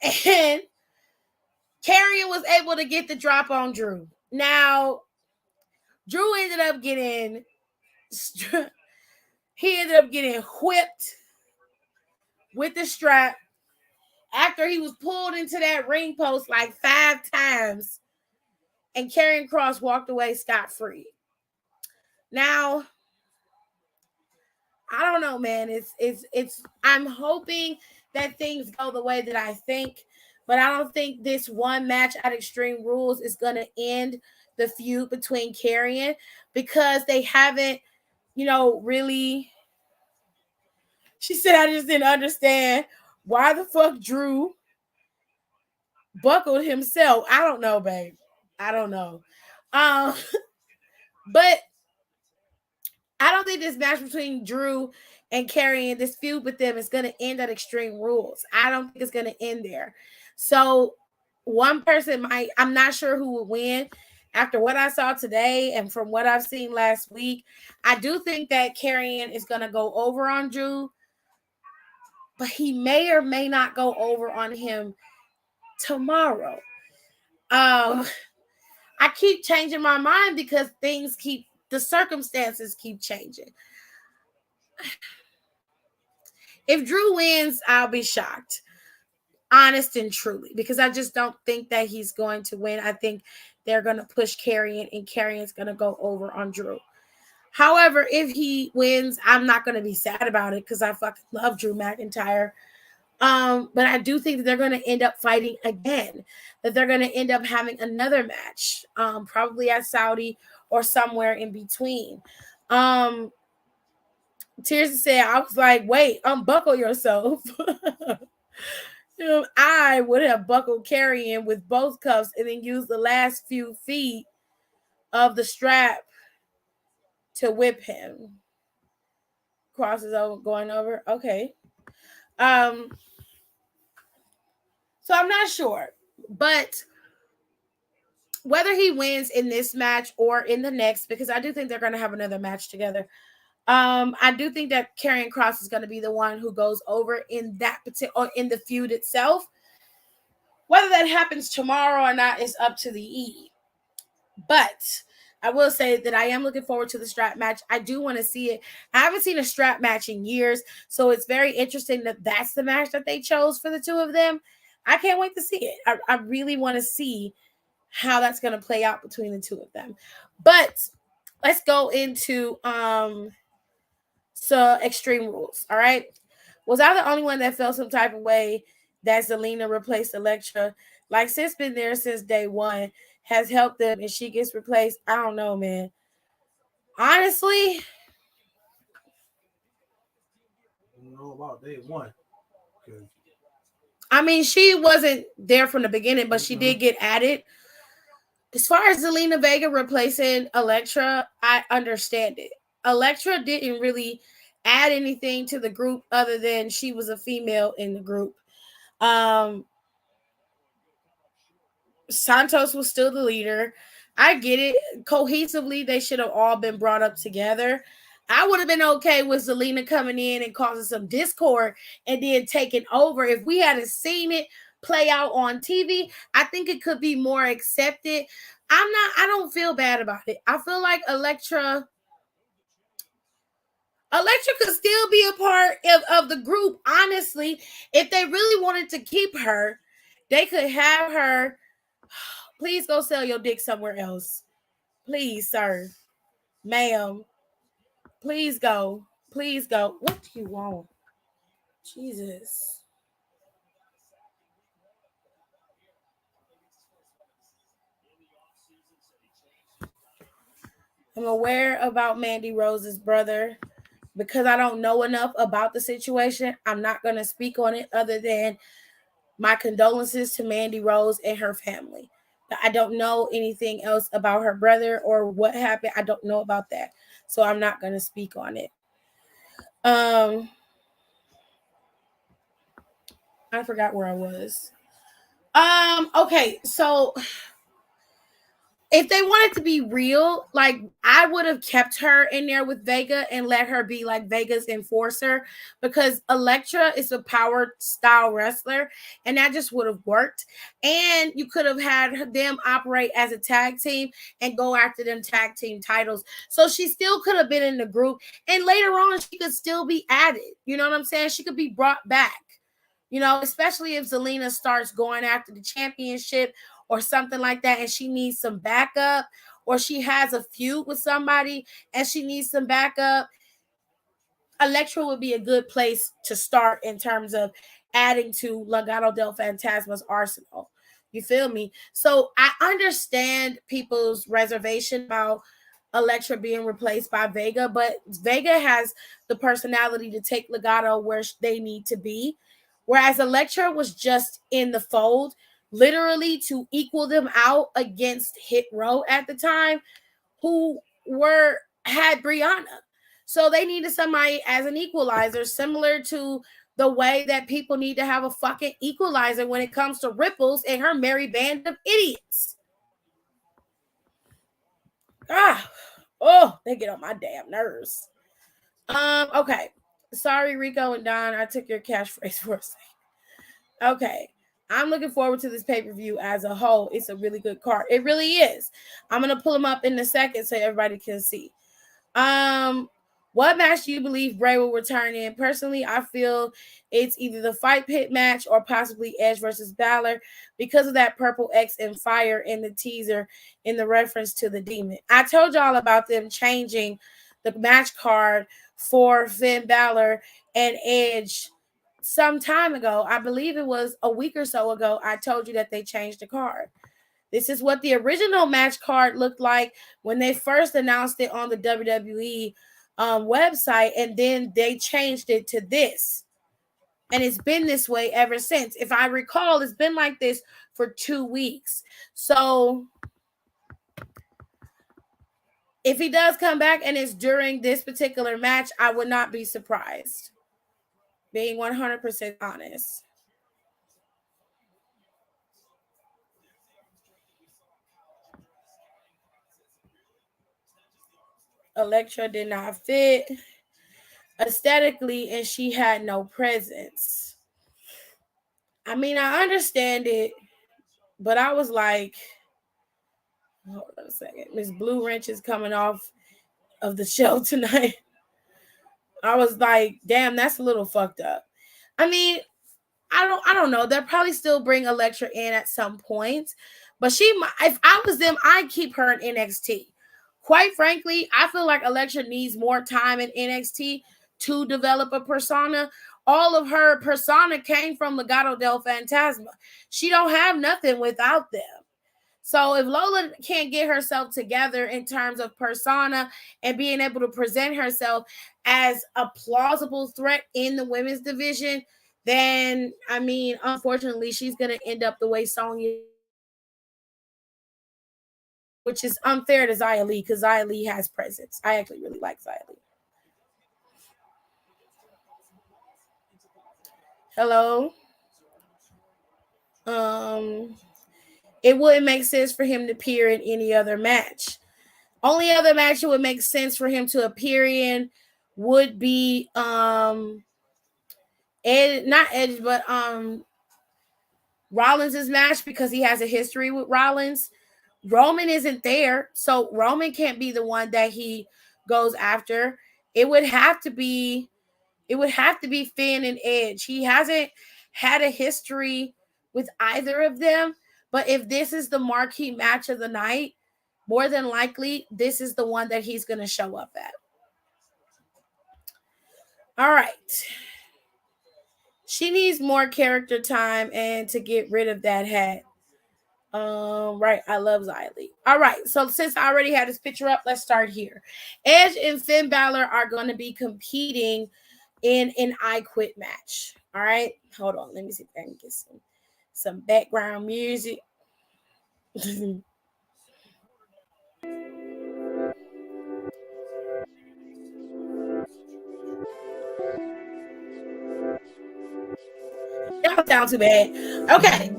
and Karrion was able to get the drop on Drew. Now, Drew ended up getting whipped with the strap after he was pulled into that ring post like 5 times, and Karrion Kross walked away scot-free. Now, I don't know, man. It's I'm hoping that things go the way that I think, but I don't think this one match at Extreme Rules is going to end the feud between Karrion, because they haven't, really. She said, I just didn't understand why the fuck Drew buckled himself. I don't know, babe. I don't know. But I don't think this match between Drew and Karrion, this feud with them, is going to end at Extreme Rules. I don't think it's going to end there. So one person might, I'm not sure who will win. After what I saw today and from what I've seen last week, I do think that Karrion is going to go over on Drew, but he may or may not go over on him tomorrow. I keep changing my mind because the circumstances keep changing. If Drew wins, I'll be shocked. Honest and truly, because I just don't think that he's going to win. I think they're going to push Karrion, and Karrion's going to go over on Drew. However, if he wins, I'm not going to be sad about it because I fucking love Drew McIntyre. But I do think that they're going to end up fighting again, that they're going to end up having another match, probably at Saudi or somewhere in between. Tears said, I was like, wait, unbuckle yourself. I would have buckled Karrion with both cuffs and then used the last few feet of the strap to whip him. Crosses over, going over. Okay. So I'm not sure, but whether he wins in this match or in the next, because I do think they're going to have another match together. I do think that Karrion Kross is going to be the one who goes over in that particular, in the feud itself. Whether that happens tomorrow or not is up to the E. But I will say that I am looking forward to the strap match. I do want to see it. I haven't seen a strap match in years, so it's very interesting that that's the match that they chose for the two of them. I can't wait to see it. I really want to see how that's going to play out between the two of them. But let's go into so Extreme Rules. All right. Was I the only one that felt some type of way that Zelina replaced Elektra? Like, Sis been there since day one, has helped them, and she gets replaced. I don't know, man. Honestly, I don't know about day one. I mean, she wasn't there from the beginning, but she did get added. As far as Zelina Vega replacing Elektra, I understand it. Elektra didn't really add anything to the group other than she was a female in the group. Santos was still the leader. I get it. Cohesively, they should have all been brought up together. I would have been okay with Zelina coming in and causing some discord and then taking over. If we hadn't seen it play out on TV, I think it could be more accepted. I don't feel bad about it. I feel like Elektra could still be a part of the group. Honestly, if they really wanted to keep her, they could have her. Please go sell your dick somewhere else. Please, sir. Ma'am. Please go. Please go. What do you want? Jesus. I'm aware about Mandy Rose's brother. Because I don't know enough about the situation, I'm not going to speak on it other than my condolences to Mandy Rose and her family. I don't know anything else about her brother or what happened. I don't know about that. So I'm not going to speak on it. I forgot where I was. Okay, so if they wanted to be real, like I would have kept her in there with Vega and let her be like Vega's enforcer, because Elektra is a power style wrestler and that just would have worked. And you could have had them operate as a tag team and go after them tag team titles. So she still could have been in the group, and later on she could still be added. You know what I'm saying? She could be brought back. You know, especially if Zelina starts going after the championship or something like that, and she needs some backup, or she has a feud with somebody and she needs some backup, Elektra would be a good place to start in terms of adding to Legado del Fantasma's arsenal. You feel me? So I understand people's reservation about Elektra being replaced by Vega, but Vega has the personality to take Legado where they need to be. Whereas Elektra was just in the fold, literally to equal them out against Hit Row at the time, who had Brianna. So they needed somebody as an equalizer, similar to the way that people need to have a fucking equalizer when it comes to Ripples and her merry band of idiots. They get on my damn nerves. Okay. Sorry, Rico and Don, I took your catchphrase for a second. Okay. I'm looking forward to this pay-per-view as a whole. It's a really good card. It really is. I'm going to pull them up in a second so everybody can see. What match do you believe Bray will return in? Personally, I feel it's either the Fight Pit match or possibly Edge versus Balor because of that purple X and fire in the teaser in the reference to the demon. I told y'all about them changing the match card for Finn Balor and Edge some time ago. I believe it was a week or so ago. I told you that they changed the card. This is what the original match card looked like when they first announced it on the WWE website, and then they changed it to this. And it's been this way ever since. If I recall, it's been like this for 2 weeks. So if he does come back and it's during this particular match, I would not be surprised. Being 100% honest. Elektra did not fit aesthetically, and she had no presence. I mean, I understand it, but I was like, hold on a second. Miss Blue Wrench is coming off of the show tonight. I was like, damn, that's a little fucked up. I mean, I don't know. They'll probably still bring Elektra in at some point, but if I was them, I'd keep her in NXT. Quite frankly, I feel like Elektra needs more time in NXT to develop a persona. All of her persona came from Legado del Fantasma. She don't have nothing without them. So if Lola can't get herself together in terms of persona and being able to present herself as a plausible threat in the women's division, then, I mean, unfortunately, she's going to end up the way Sonya which is unfair to Xia Li because Xia Li has presence. I actually really like Xia Li. Hello. It wouldn't make sense for him to appear in any other match. Only other match it would make sense for him to appear in would be Ed, not Edge, but Rollins' match because he has a history with Rollins. Roman isn't there, so Roman can't be the one that he goes after. It would have to be Finn and Edge. He hasn't had a history with either of them, but if this is the marquee match of the night, more than likely this is the one that he's going to show up at. All right. She needs more character time and to get rid of that hat. Right. I love Xia Li. All right. So since I already had this picture up, let's start here. Edge and Finn Balor are going to be competing in an I Quit match. All right. Hold on. Let me see if I can get some background music. That don't sound too bad. Okay.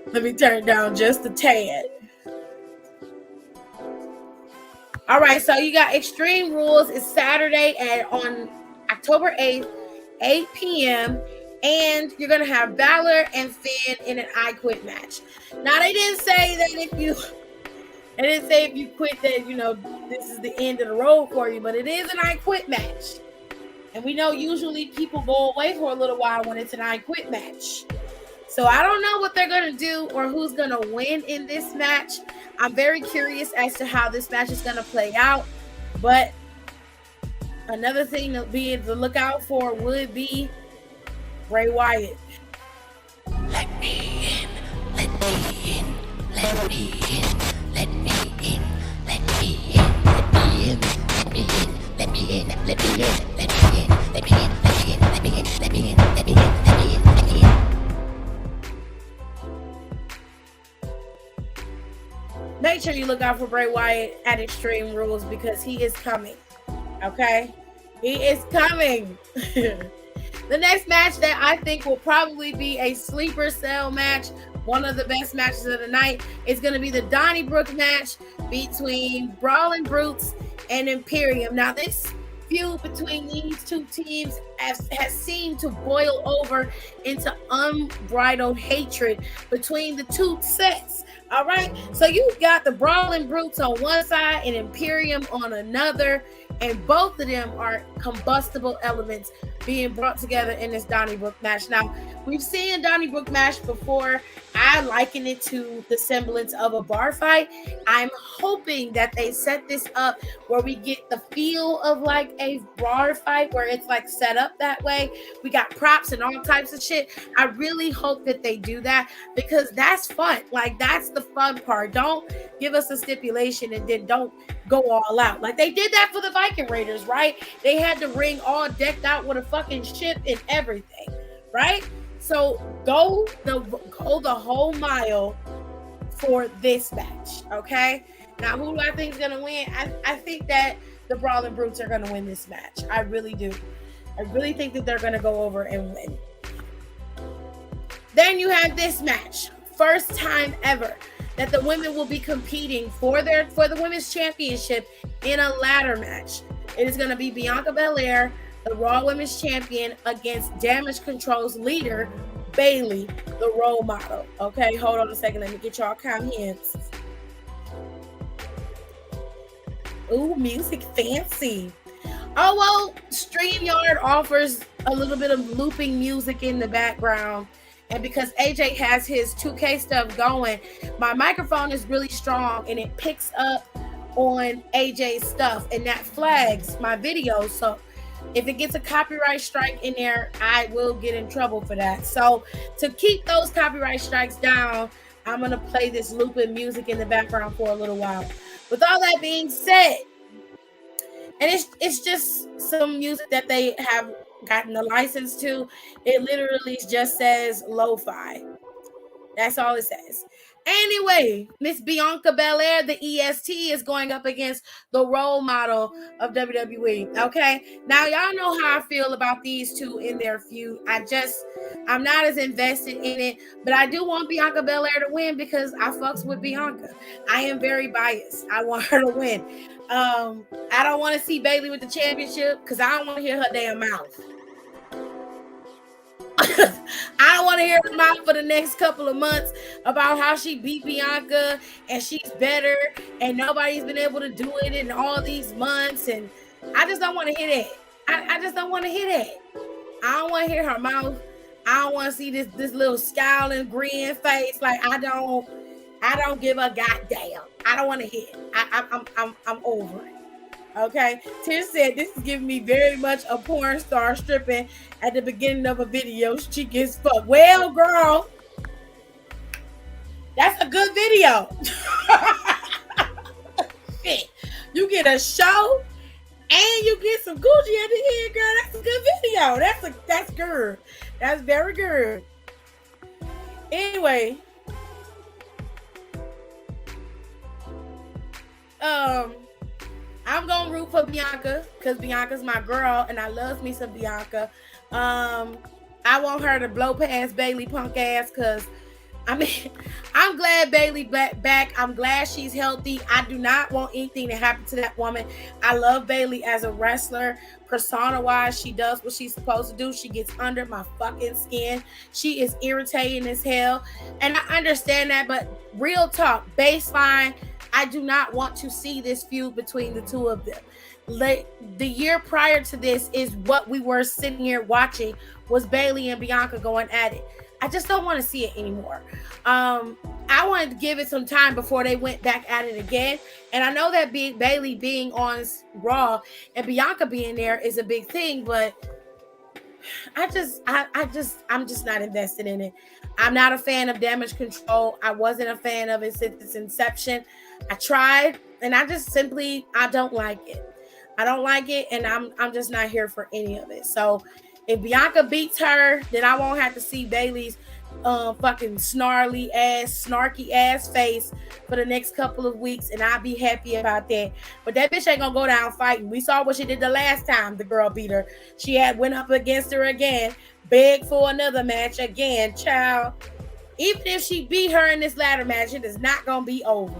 Let me turn it down just a tad. All right, so you got Extreme Rules. It's Saturday on October 8th, 8 p.m. And you're going to have Balor and Finn in an I Quit match. Now, they didn't say that if you quit that, this is the end of the road for you, but it is an I Quit match. And we know usually people go away for a little while when it's an I Quit match. So I don't know what they're going to do or who's going to win in this match. I'm very curious as to how this match is going to play out. But another thing to be to look out for would be Bray Wyatt. Let me in, let me in, let me in, let me in, let me in, let me in, let me in, let me in, let me in, let me in, let me in, let me in, let me in, let me in, let me in, let me in, let me in. Make sure you look out for Bray Wyatt at Extreme Rules because he is coming. Okay? He is coming. The next match that I think will probably be a sleeper cell match, one of the best matches of the night, is going to be the Donnybrook match between Brawling Brutes and Imperium. Now, this feud between these two teams has seemed to boil over into unbridled hatred between the two sets. All right, so you've got the Brawling Brutes on one side and Imperium on another, and both of them are combustible elements being brought together in this Donnybrook match. Now, we've seen a Donnybrook match before. I liken it to the semblance of a bar fight. I'm hoping that they set this up where we get the feel of like a bar fight where it's like set up that way. We got props and all types of shit. I really hope that they do that because that's fun. Like, that's the fun part. Don't give us a stipulation and then don't go all out. Like they did that for the Viking Raiders, right? They had the ring all decked out with a fucking ship and everything, right? So go the whole mile for this match, okay? Now, who do I think is going to win? I think that the Brawling Brutes are going to win this match. I really do. I really think that they're going to go over and win. Then you have this match. First time ever that the women will be competing for the women's championship in a ladder match. It is going to be Bianca Belair, the Raw Women's Champion, against Damage Control's leader, Bayley, the role model. Okay, hold on a second. Let me get y'all comments. Ooh, music fancy. Oh, well, StreamYard offers a little bit of looping music in the background. And because AJ has his 2K stuff going, my microphone is really strong and it picks up on AJ's stuff and that flags my videos. So if it gets a copyright strike in there, I will get in trouble for that. So to keep those copyright strikes down, I'm going to play this looping music in the background for a little while. With all that being said, and it's just some music that they have gotten the license to. It literally just says lo-fi. That's all it says. Anyway, Miss Bianca Belair, the EST, is going up against the role model of WWE. Okay, now y'all know how I feel about these two in their feud. I'm not as invested in it, but I do want Bianca Belair to win because I fucks with Bianca. I am very biased. I want her to win. I don't want to see Bayley with the championship because I don't want to hear her damn mouth. I don't want to hear her mouth for the next couple of months about how she beat Bianca and she's better and nobody's been able to do it in all these months. And I just don't want to hear that. I just don't want to hear that. I don't want to hear her mouth. I don't want to see this little scowling grin face. Like I don't give a goddamn. I don't want to hear it. I'm over it. Okay, Tish said this is giving me very much a porn star stripping at the beginning of a video. She gets fucked. Well, girl, that's a good video. Shit, you get a show and you get some Gucci at the end, girl. That's a good video. That's good. That's very good. Anyway, I'm gonna root for Bianca because Bianca's my girl and I love me some Bianca. I want her to blow past Bayley punk ass because I mean I'm glad Bayley back. I'm glad she's healthy. I do not want anything to happen to that woman. I love Bayley as a wrestler. Persona wise, she does what she's supposed to do. She gets under my fucking skin. She is irritating as hell. And I understand that, but real talk, baseline, I do not want to see this feud between the two of them. The year prior to this is what we were sitting here watching was Bayley and Bianca going at it. I just don't want to see it anymore. I wanted to give it some time before they went back at it again. And I know that Bayley being on Raw and Bianca being there is a big thing, but I'm just not invested in it. I'm not a fan of Damage Control. I wasn't a fan of it since its inception. I tried, and I don't like it. I don't like it, and I'm just not here for any of it. So if Bianca beats her, then I won't have to see Bayley's fucking snarky ass face for the next couple of weeks, and I'll be happy about that. But that bitch ain't gonna go down fighting. We saw what she did the last time the girl beat her. She went up against her again, begged for another match again, child. Even if she beat her in this ladder match, it is not gonna be over.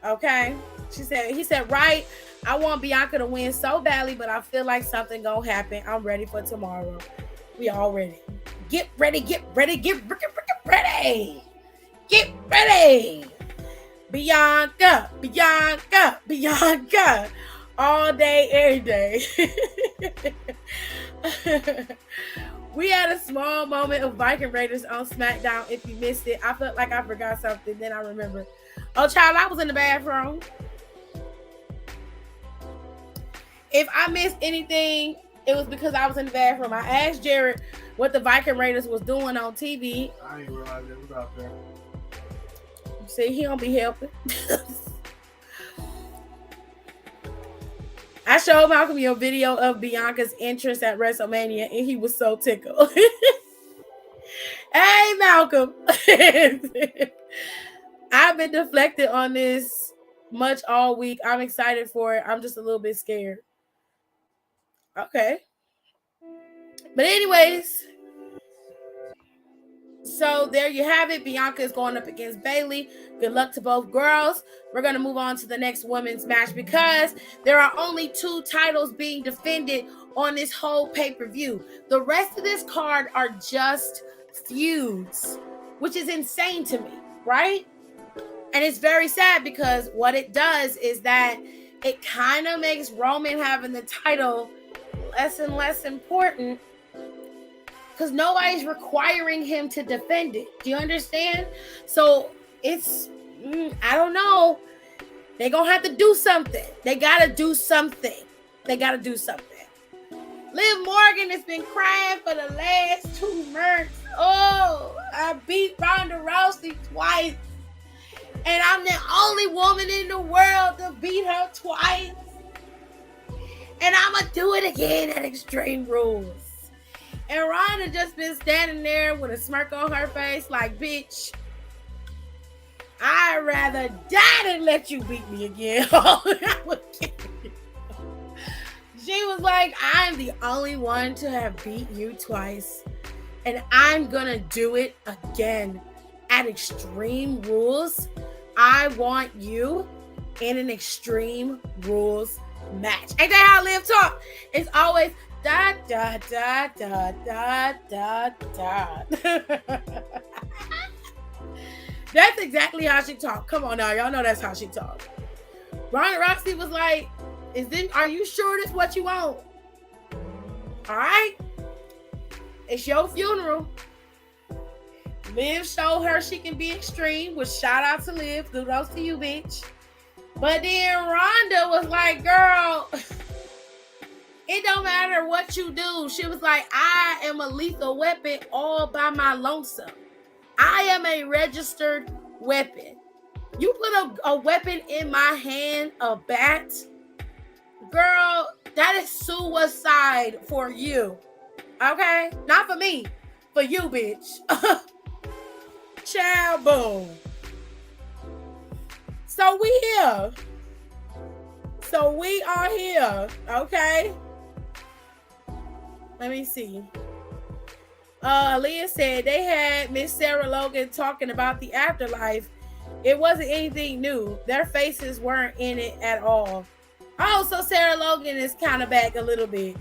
Okay? He said, right, I want Bianca to win so badly, but I feel like something gonna happen. I'm ready for tomorrow. We all ready. Get ready. Bianca. All day, every day. We had a small moment of Viking Raiders on Smackdown. If you missed it, I felt like I forgot something. Then I remembered. Oh, child, I was in the bathroom. If I missed anything, it was because I was in the bathroom. I asked Jared what the Viking Raiders was doing on TV. I didn't realize it was out there. See, he don't be helping. I showed Malcolm your video of Bianca's entrance at WrestleMania, and he was so tickled. Hey, Malcolm. I've been deflected on this much all week. I'm excited for it. I'm just a little bit scared. Okay. But anyways, so there you have it. Bianca is going up against Bayley. Good luck to both girls. We're going to move on to the next women's match because there are only 2 titles being defended on this whole pay-per-view. The rest of this card are just feuds, which is insane to me, right? And it's very sad because what it does is that it kind of makes Roman having the title less and less important because nobody's requiring him to defend it. Do you understand? So it's, I don't know. They're going to have to do something. They got to do something. Liv Morgan has been crying for the last 2 months. Oh, I beat Ronda Rousey twice. And I'm the only woman in the world to beat her twice. And I'm going to do it again at Extreme Rules. And Ronda just been standing there with a smirk on her face like, bitch, I'd rather die than let you beat me again. She was like, I'm the only one to have beat you twice. And I'm gonna do it again at Extreme Rules. I want you in an Extreme Rules match. Ain't that how Liv talk? It's always da da da da da da da. That's exactly how she talk. Come on now, y'all know that's how she talk. Ronda Rousey was like, are you sure this what you want? All right. It's your funeral. Liv showed her she can be extreme, which shout out to Liv. Kudos to you, bitch. But then Ronda was like, girl, it don't matter what you do. She was like, I am a lethal weapon all by my lonesome. I am a registered weapon. You put a weapon in my hand, a bat, girl, that is suicide for you. Okay? Not for me. For you, bitch. Child, boom. So we here. So we are here. Okay? Let me see. Leah said they had Miss Sarah Logan talking about the afterlife. It wasn't anything new. Their faces weren't in it at all. Oh, so Sarah Logan is kind of back a little bit.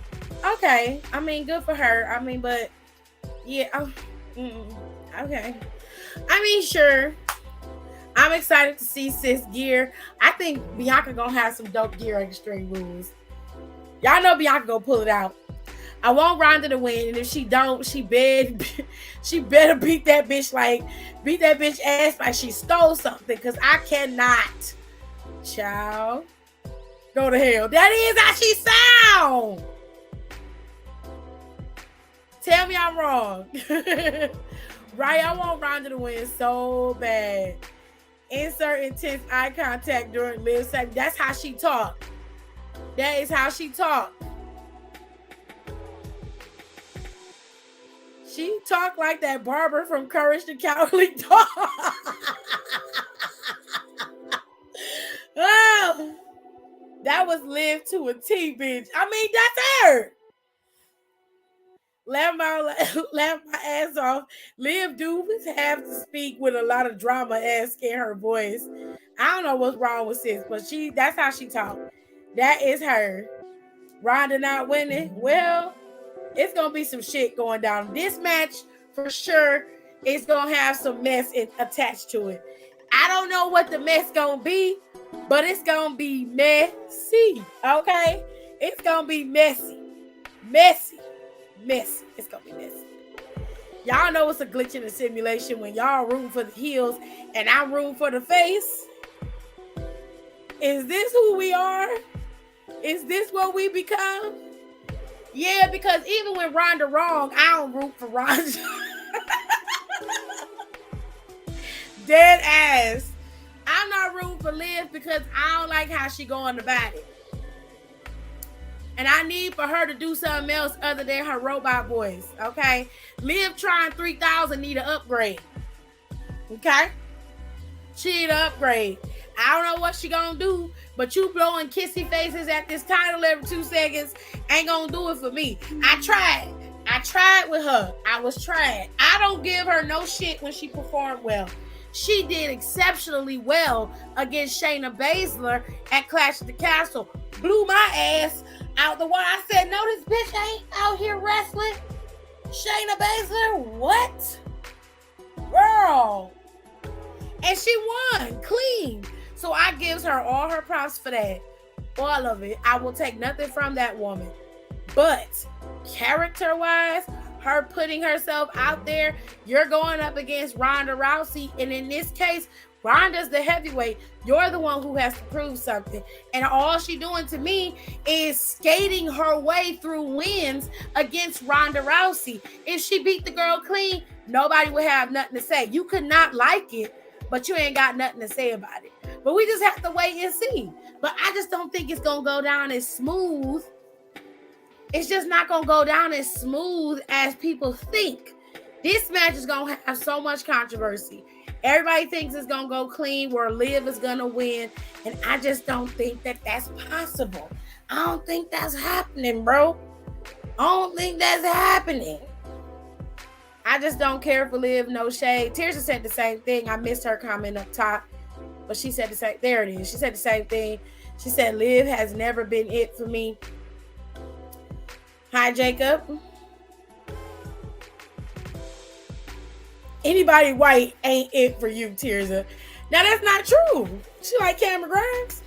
Okay. I mean, good for her. I mean, but yeah. Okay. I mean, sure. I'm excited to see sis gear. I think Bianca gonna have some dope gear at Extreme Rules. Y'all know Bianca gonna pull it out. I want Ronda to win, and if she don't, she better beat that bitch ass like she stole something, because I cannot. Child. Go to hell. That is how she sound. Tell me I'm wrong. Right? I want Ronda to win so bad. Insert intense eye contact during Liv's segment. That's how she talk. That is how she talk. She talk like that barber from Courage the Cowardly Dog. Oh, that was Liv to a T, bitch. I mean, that's her. Laugh my ass off. Liv do have to speak with a lot of drama ass in her voice. I don't know what's wrong with sis, but that's how she talk. That is her. Ronda not winning. Well, it's gonna be some shit going down. This match for sure is gonna have some mess attached to it. I don't know what the mess gonna be, but it's gonna be messy. Okay, it's gonna be messy. It's gonna be messy. Y'all know it's a glitch in the simulation when y'all root for the heels and I root for the face. Is this who we are? Is this what we become? Yeah, because even when Ronda wrong, I don't root for Ronda. Dead ass. I'm not rooting for Liv because I don't like how she going about it. And I need for her to do something else other than her robot voice, okay? Liv trying 3,000 need an upgrade, okay? She need an upgrade. I don't know what she gonna do, but you blowing kissy faces at this title every 2 seconds ain't gonna do it for me. I tried with her. I was trying. I don't give her no shit when she performed well. She did exceptionally well against Shayna Baszler at Clash of the Castle. Blew my ass out the water. I said, no, this bitch ain't out here wrestling. Shayna Baszler, what? Girl. And she won clean. So I gives her all her props for that. All of it. I will take nothing from that woman. But character-wise, her putting herself out there, you're going up against Ronda Rousey. And in this case, Ronda's the heavyweight. You're the one who has to prove something. And all she doing to me is skating her way through wins against Ronda Rousey. If she beat the girl clean, nobody would have nothing to say. You could not like it, but you ain't got nothing to say about it. But we just have to wait and see. But I just don't think it's going to go down as smooth it's just not going to go down as smooth as people think. This match is going to have so much controversy. Everybody thinks it's going to go clean where Liv is going to win. And I just don't think that that's possible. I don't think that's happening, bro. I don't think that's happening. I just don't care for Liv, no shade. Tirza said the same thing. I missed her comment up top. But she said the same. There it is. She said the same thing. She said Liv has never been it for me. Hi, Jacob. Anybody white ain't it for you, Tirza. Now, that's not true. She like Cameron Grimes.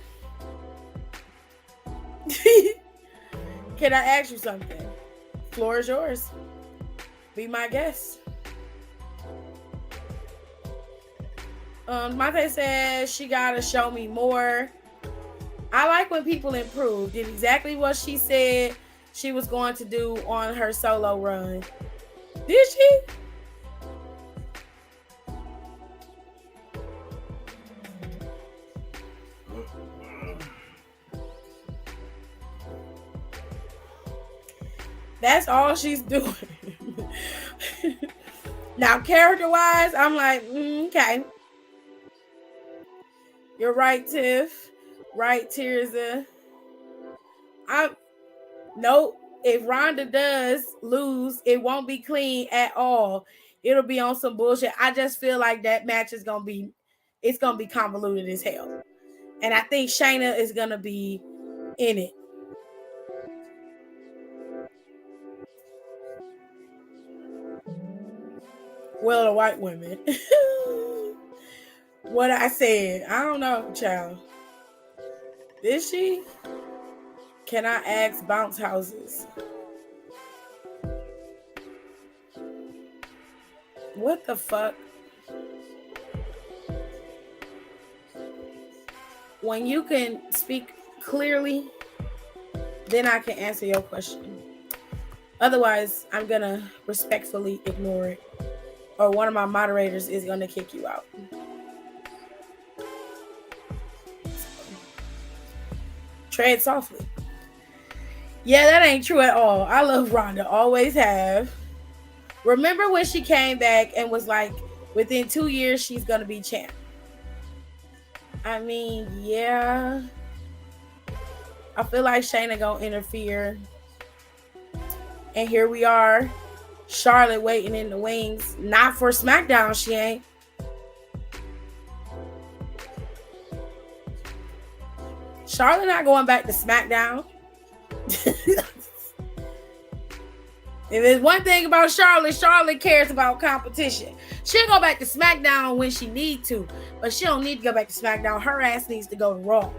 Can I ask you something? Floor is yours. Be my guest. Mate says she gotta show me more. I like when people improve. Did exactly what she said she was going to do on her solo run. Did she? That's all she's doing. Now, character-wise, I'm like, okay. You're right, Tiff. Right, Tirza. Nope. If Ronda does lose, it won't be clean at all. It'll be on some bullshit. I just feel like that match is gonna be convoluted as hell. And I think Shayna is gonna be in it. Well, the white women. What I said. I don't know, child. Did she? Can I ask bounce houses? What the fuck? When you can speak clearly, then I can answer your question. Otherwise, I'm gonna respectfully ignore it. Or one of my moderators is gonna kick you out. Tread softly. Yeah, that ain't true at all. I love Ronda. Always have. Remember when she came back and was like, within 2 years, she's going to be champ. I mean, yeah. I feel like Shayna going to interfere. And here we are. Charlotte waiting in the wings. Not for Smackdown, she ain't. Charlotte not going back to Smackdown. If there's one thing about Charlotte, Charlotte cares about competition. She'll go back to SmackDown when she need to, but she don't need to go back to SmackDown. Her ass needs to go to Raw.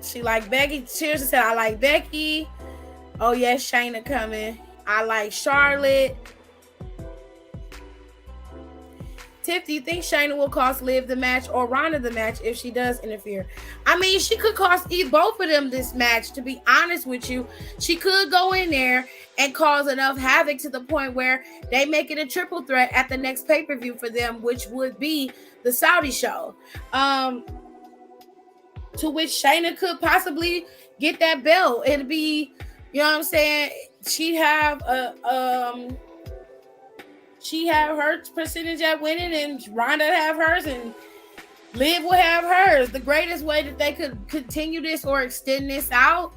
She like Becky. She said, I like Becky. Oh, yes, Shayna coming. I like Charlotte. Tiff, do you think Shayna will cost Liv the match or Ronda the match if she does interfere? I mean, she could cost both of them this match, to be honest with you. She could go in there and cause enough havoc to the point where they make it a triple threat at the next pay-per-view for them, which would be the Saudi show. To which Shayna could possibly get that belt. It'd be, you know what I'm saying? She'd have she have her percentage at winning, and Ronda have hers, and Liv will have hers. The greatest way that they could continue this or extend this out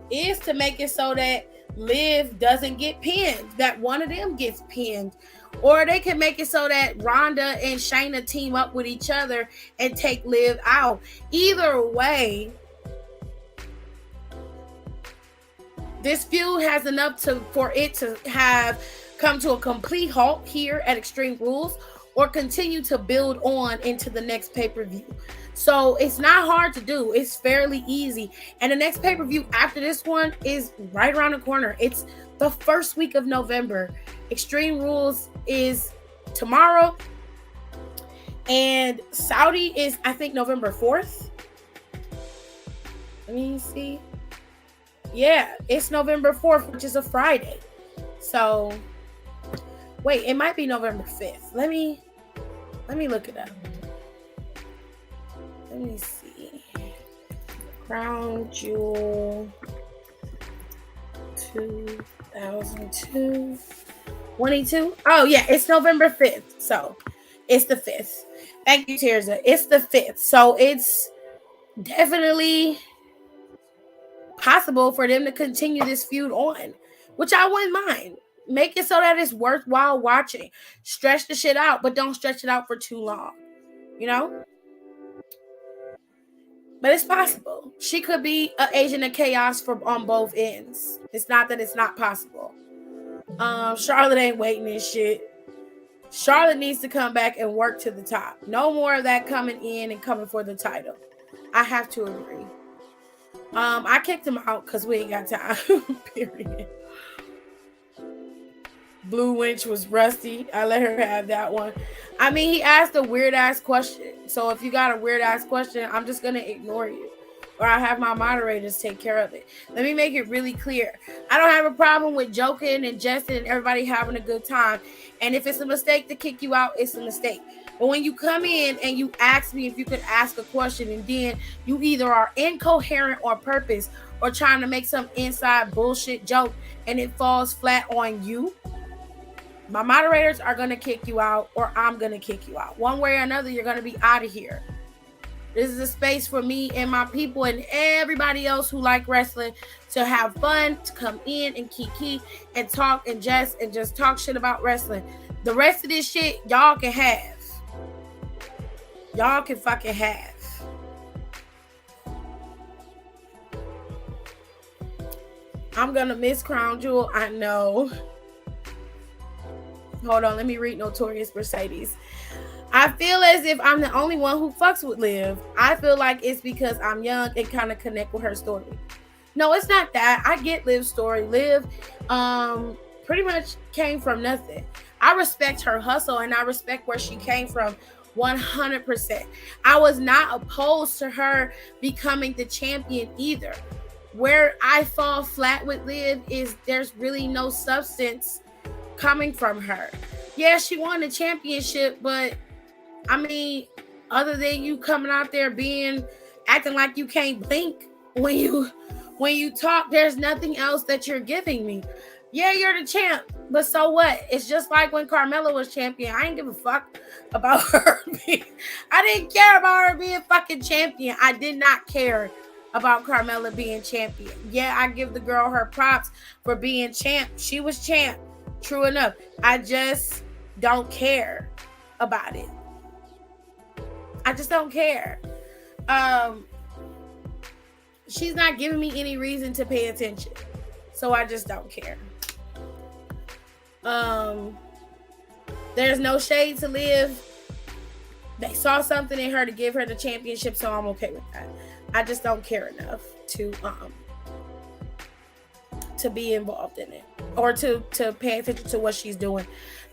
is to make it so that Liv doesn't get pinned, that one of them gets pinned. Or they can make it so that Ronda and Shayna team up with each other and take Liv out. Either way, this feud has enough for it to have come to a complete halt here at Extreme Rules, or continue to build on into the next pay-per-view. So it's not hard to do. It's fairly easy. And the next pay-per-view after this one is right around the corner. It's the first week of November. Extreme Rules is tomorrow. And Saudi is, I think, November 4th. Let me see. Yeah, it's November 4th, which is a Friday. So wait, it might be November 5th. Let me look it up. Let me see. Crown Jewel 2002. 22? Oh, yeah, it's November 5th. So it's the 5th. Thank you, Tirza. It's the 5th. So it's definitely possible for them to continue this feud on, which I wouldn't mind. Make it so that it's worthwhile watching. Stretch the shit out, but don't stretch it out for too long. You know? But it's possible. She could be an agent of chaos on both ends. It's not that it's not possible. Charlotte ain't waiting and shit. Charlotte needs to come back and work to the top. No more of that coming in and coming for the title. I have to agree. I kicked him out because we ain't got time. Period. Blue Winch was rusty. I let her have that one. I mean, he asked a weird ass question. So if you got a weird ass question, I'm just gonna ignore you. Or I'll have my moderators take care of it. Let me make it really clear. I don't have a problem with joking and jesting and everybody having a good time. And if it's a mistake to kick you out, it's a mistake. But when you come in and you ask me if you could ask a question and then you either are incoherent on purpose or trying to make some inside bullshit joke and it falls flat on you, my moderators are going to kick you out or I'm going to kick you out. One way or another, you're going to be out of here. This is a space for me and my people and everybody else who like wrestling to have fun, to come in and kiki and talk and jest and just talk shit about wrestling. The rest of this shit, y'all can have. Y'all can fucking have. I'm going to miss Crown Jewel. I know. Hold on, let me read Notorious Mercedes. I feel as if I'm the only one who fucks with Liv. I feel like it's because I'm young and kind of connect with her story. No, it's not that. I get Liv's story. Liv pretty much came from nothing. I respect her hustle and I respect where she came from 100%. I was not opposed to her becoming the champion either. Where I fall flat with Liv is there's really no substance coming from her. Yeah, she won the championship, but I mean, other than you coming out there acting like you can't blink when you talk, there's nothing else that you're giving me. Yeah, you're the champ, but so what? It's just like when Carmella was champion. I didn't give a fuck about her I didn't care about her being fucking champion. I did not care about Carmella being champion. Yeah, I give the girl her props for being champ. She was champ. True enough. I just don't care about it. I just don't care. She's not giving me any reason to pay attention. So I just don't care. There's no shade to Liv. They saw something in her to give her the championship, so I'm okay with that. I just don't care enough to be involved in it or to pay attention to what she's doing.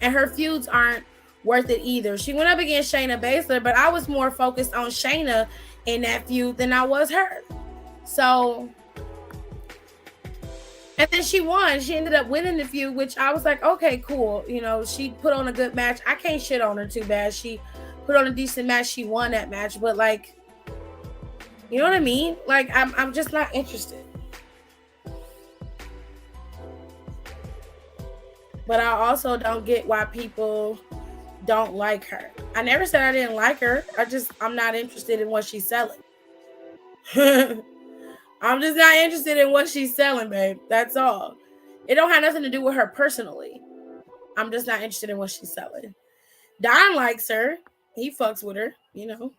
And her feuds aren't worth it either. She went up against Shayna Baszler, but I was more focused on Shayna in that feud than I was her. So, and then she won. She ended up winning the feud, which I was like, okay, cool. You know, she put on a good match. I can't shit on her too bad. She put on a decent match. She won that match, but like, you know what I mean? Like, I'm just not interested. But I also don't get why people don't like her. I never said I didn't like her. I'm not interested in what she's selling. I'm just not interested in what she's selling, babe. That's all. It don't have nothing to do with her personally. I'm just not interested in what she's selling. Don likes her. He fucks with her, you know.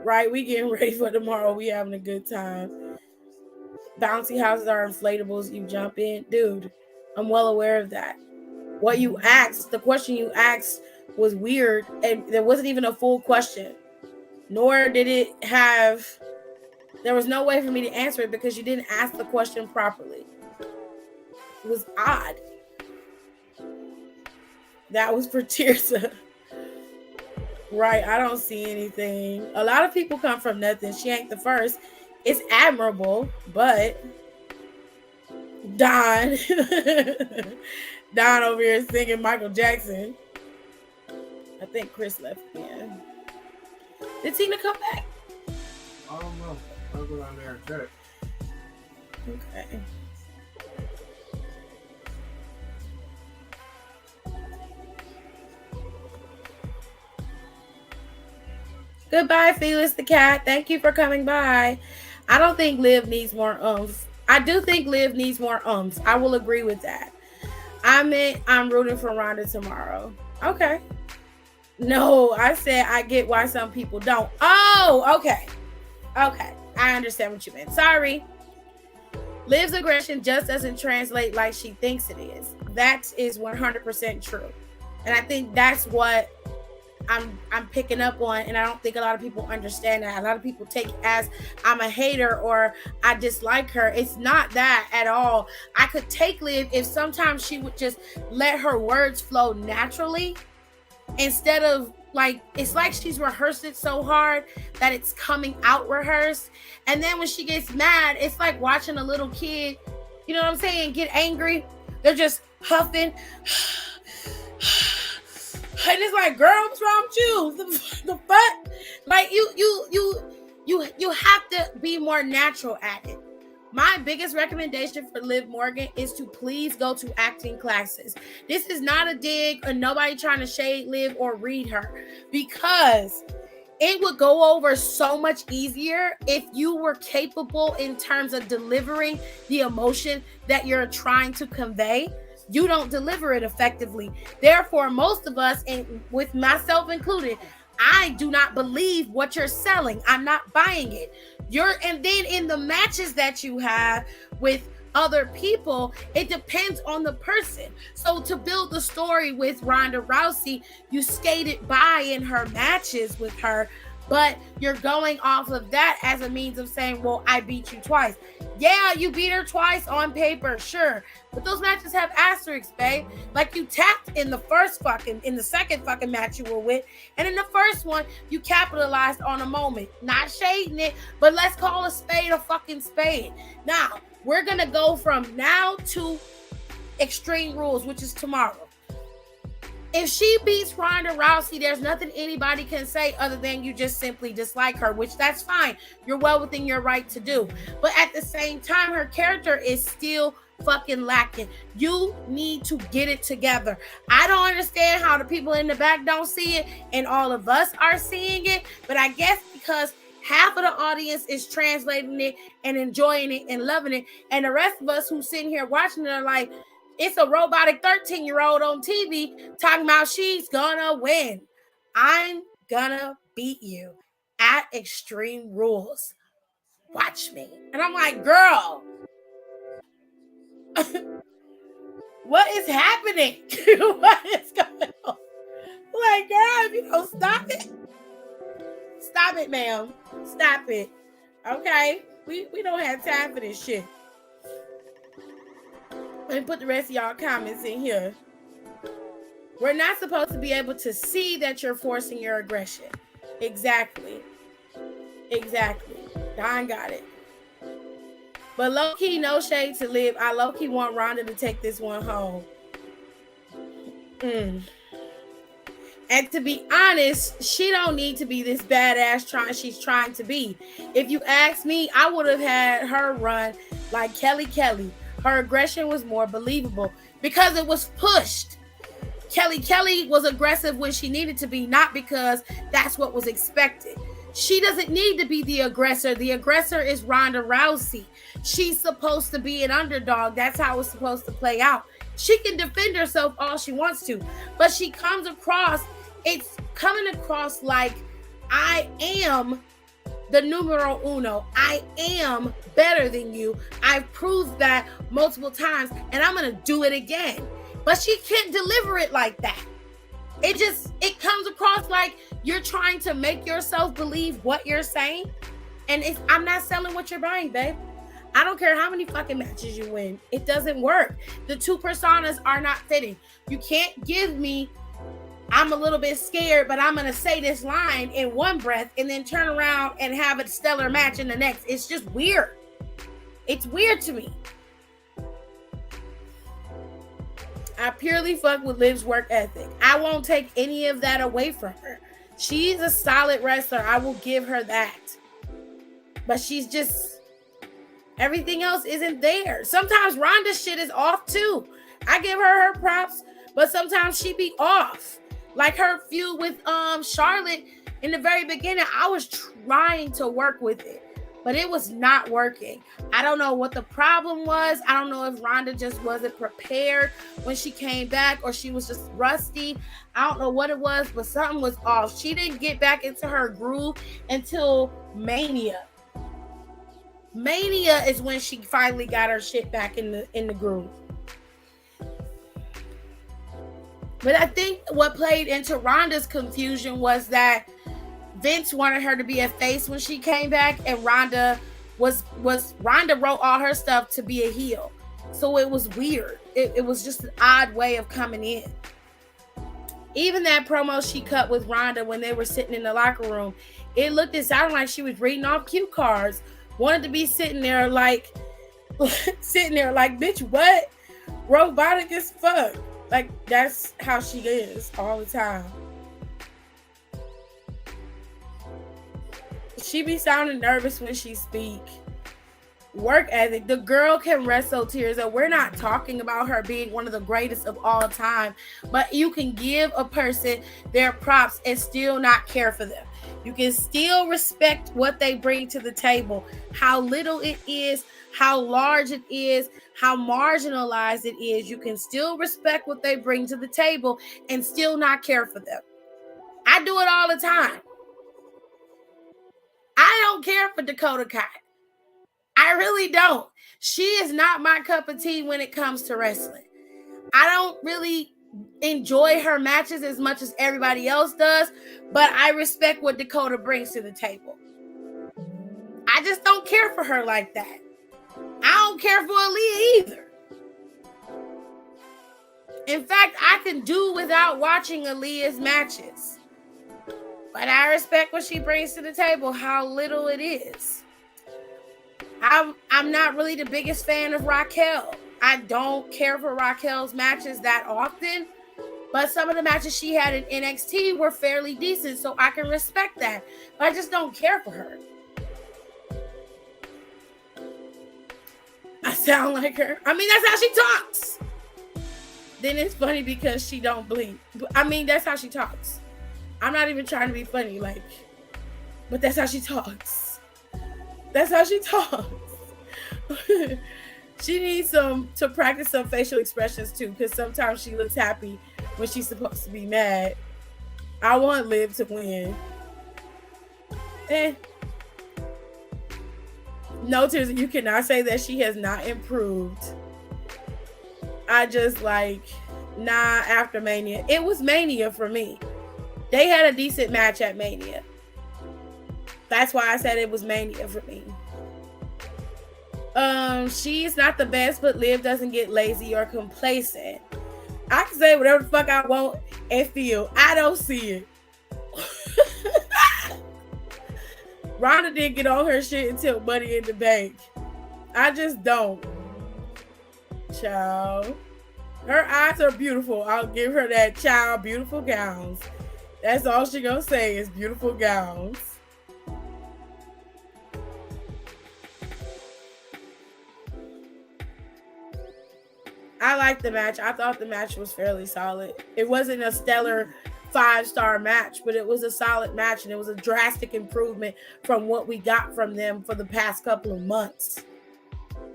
Right, we getting ready for tomorrow. We having a good time. Bouncy houses are inflatables. You jump in. Dude, I'm well aware of that. What you asked, the question you asked was weird. And there wasn't even a full question. Nor did it have... There was no way for me to answer it because you didn't ask the question properly. It was odd. That was for Tirza. Right, I don't see anything. A lot of people come from nothing. She ain't the first. It's admirable, but Don over here singing Michael Jackson. I think Chris left again. Did Tina come back? I don't know. I'll go down there and check. Okay. Goodbye, Felix the cat. Thank you for coming by. I don't think Liv needs more ums. I do think Liv needs more ums. I will agree with that. I'm rooting for Rhonda tomorrow. Okay. No, I said I get why some people don't. Oh, okay. Okay. I understand what you meant. Sorry. Liv's aggression just doesn't translate like she thinks it is. That is 100% true. And I think that's what I'm picking up on, and I don't think a lot of people understand that. A lot of people take it as I'm a hater or I dislike her. It's not that at all. I could take Liv if sometimes she would just let her words flow naturally instead of like, it's like she's rehearsed it so hard that it's coming out rehearsed. And then when she gets mad, it's like watching a little kid, you know what I'm saying, get angry. They're just huffing. And it's like, girl, what's wrong with you? The fuck? Like you have to be more natural at it. My biggest recommendation for Liv Morgan is to please go to acting classes. This is not a dig or nobody trying to shade Liv or read her, because it would go over so much easier if you were capable in terms of delivering the emotion that you're trying to convey. You don't deliver it effectively. Therefore, most of us, and with myself included, I do not believe what you're selling. I'm not buying it. And then in the matches that you have with other people, it depends on the person. So to build the story with Ronda Rousey, you skated by in her matches with her, but you're going off of that as a means of saying, well, I beat you twice. Yeah, you beat her twice on paper, sure. But those matches have asterisks, babe. Like, you tapped in the second fucking match you were with. And in the first one, you capitalized on a moment. Not shading it, but let's call a spade a fucking spade. Now, we're going to go from now to Extreme Rules, which is tomorrow. If she beats Ronda Rousey, there's nothing anybody can say other than you just simply dislike her, which that's fine. You're well within your right to do. But at the same time, her character is still fucking lacking. You need to get it together. I don't understand how the people in the back don't see it and all of us are seeing it, but I guess because half of the audience is translating it and enjoying it and loving it, and the rest of us who sitting here watching it are like, it's a robotic 13-year-old on TV talking about she's gonna win. I'm gonna beat you at Extreme Rules. Watch me. And I'm like, girl, what is happening? What is going on? Like, girl, if you don't stop it. Stop it, ma'am. Stop it. Okay? We don't have time for this shit. Let me put the rest of y'all comments in here. We're not supposed to be able to see that you're forcing your aggression. Exactly. Don got it. But low-key, no shade to Liv. I low-key want Ronda to take this one home. And to be honest, she don't need to be this badass she's trying to be. If you ask me, I would have had her run like Kelly. Her aggression was more believable because it was pushed. Kelly was aggressive when she needed to be, not because that's what was expected. She doesn't need to be the aggressor. The aggressor is Ronda Rousey. She's supposed to be an underdog. That's how it's supposed to play out. She can defend herself all she wants to, but it's coming across like, I am the numero uno. I am better than you. I've proved that multiple times, and I'm gonna do it again. But she can't deliver it like that. It comes across like you're trying to make yourself believe what you're saying, and I'm not selling what you're buying, babe. I don't care how many fucking matches you win. It doesn't work. The two personas are not fitting. You can't give me, I'm a little bit scared, but I'm going to say this line in one breath and then turn around and have a stellar match in the next. It's just weird. It's weird to me. I purely fuck with Liv's work ethic. I won't take any of that away from her. She's a solid wrestler. I will give her that. but she's just, everything else isn't there. Sometimes Ronda's shit is off too. I give her props, but sometimes she be off. Like her feud with Charlotte in the very beginning, I was trying to work with it, but it was not working. I don't know what the problem was. I don't know if Ronda just wasn't prepared when she came back, or she was just rusty. I don't know what it was, but something was off. She didn't get back into her groove until Mania. Mania is when she finally got her shit back in the groove. But I think what played into Ronda's confusion was that Vince wanted her to be a face when she came back, and Ronda wrote all her stuff to be a heel. So it was weird. It was just an odd way of coming in. Even that promo she cut with Ronda when they were sitting in the locker room, it looked and sounded like she was reading off cue cards. Wanted to be sitting there like, bitch, what? Robotic as fuck. Like, that's how she is all the time. She be sounding nervous when she speak. Work ethic. The girl can wrestle tears up. We're not talking about her being one of the greatest of all time, but you can give a person their props and still not care for them. You can still respect what they bring to the table, how little it is, how large it is, how marginalized it is. You can still respect what they bring to the table and still not care for them. I do it all the time. I don't care for Dakota Kai. I really don't. She is not my cup of tea when it comes to wrestling. I don't really enjoy her matches as much as everybody else does, but I respect what Dakota brings to the table. I just don't care for her like that. I don't care for Aaliyah either. In fact, I can do without watching Aaliyah's matches. But I respect what she brings to the table, how little it is. I'm not really the biggest fan of Raquel. I don't care for Raquel's matches that often, but some of the matches she had in NXT were fairly decent, so I can respect that. But I just don't care for her. I sound like her. I mean, that's how she talks. Then it's funny because she don't bleed. I mean, that's how she talks. I'm not even trying to be funny, like, but that's how she talks. That's how she talks. She needs to practice some facial expressions too, because sometimes she looks happy when she's supposed to be mad. I want Liv to win. No, Tirzah, you cannot say that she has not improved. I just after Mania. It was Mania for me. They had a decent match at Mania. That's why I said it was Mania for me. She's not the best, but Liv doesn't get lazy or complacent. I can say whatever the fuck I want and feel. I don't see it. Ronda didn't get on her shit until Money in the Bank. I just don't. Child. Her eyes are beautiful. I'll give her that. Child, beautiful gowns. That's all she gonna say is beautiful gowns. I liked the match. I thought the match was fairly solid. It wasn't a stellar 5-star match, but it was a solid match, and it was a drastic improvement from what we got from them for the past couple of months.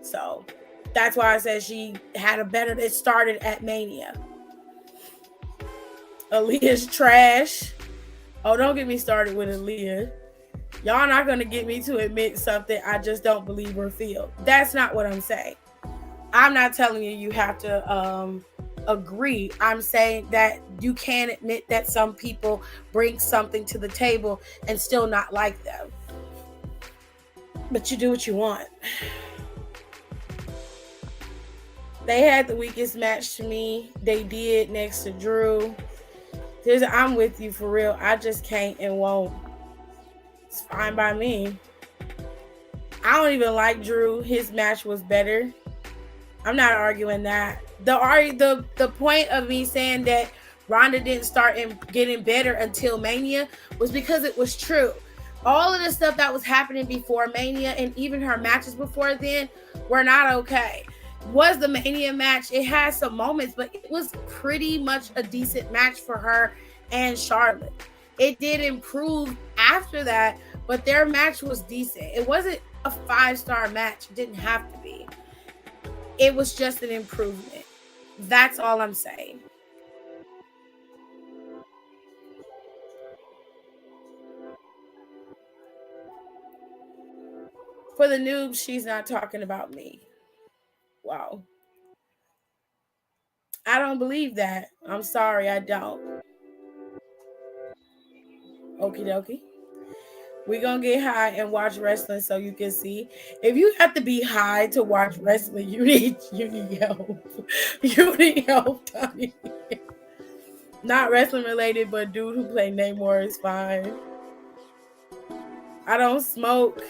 So that's why I said she had a better, it started at Mania. Aaliyah's trash. Oh, don't get me started with Aaliyah. Y'all not going to get me to admit something I just don't believe or feel. That's not what I'm saying. I'm not telling you have to agree. I'm saying that you can admit that some people bring something to the table and still not like them. But you do what you want. They had the weakest match to me. They did, next to Drew. I'm with you for real. I just can't and won't. It's fine by me. I don't even like Drew. His match was better. I'm not arguing that. The point of me saying that Ronda didn't start getting better until Mania was because it was true. All of the stuff that was happening before Mania and even her matches before then were not okay. Was the Mania match, it had some moments, but it was pretty much a decent match for her and Charlotte. It did improve after that, but their match was decent. It wasn't a 5-star match. It didn't have to be. It was just an improvement. That's all I'm saying. For the noobs, she's not talking about me. Wow. I don't believe that. I'm sorry, I don't. Okie dokie. We're going to get high and watch wrestling so you can see. If you have to be high to watch wrestling, you need help. You need help, Tommy. Not wrestling related, but dude who played Namor is fine. I don't smoke.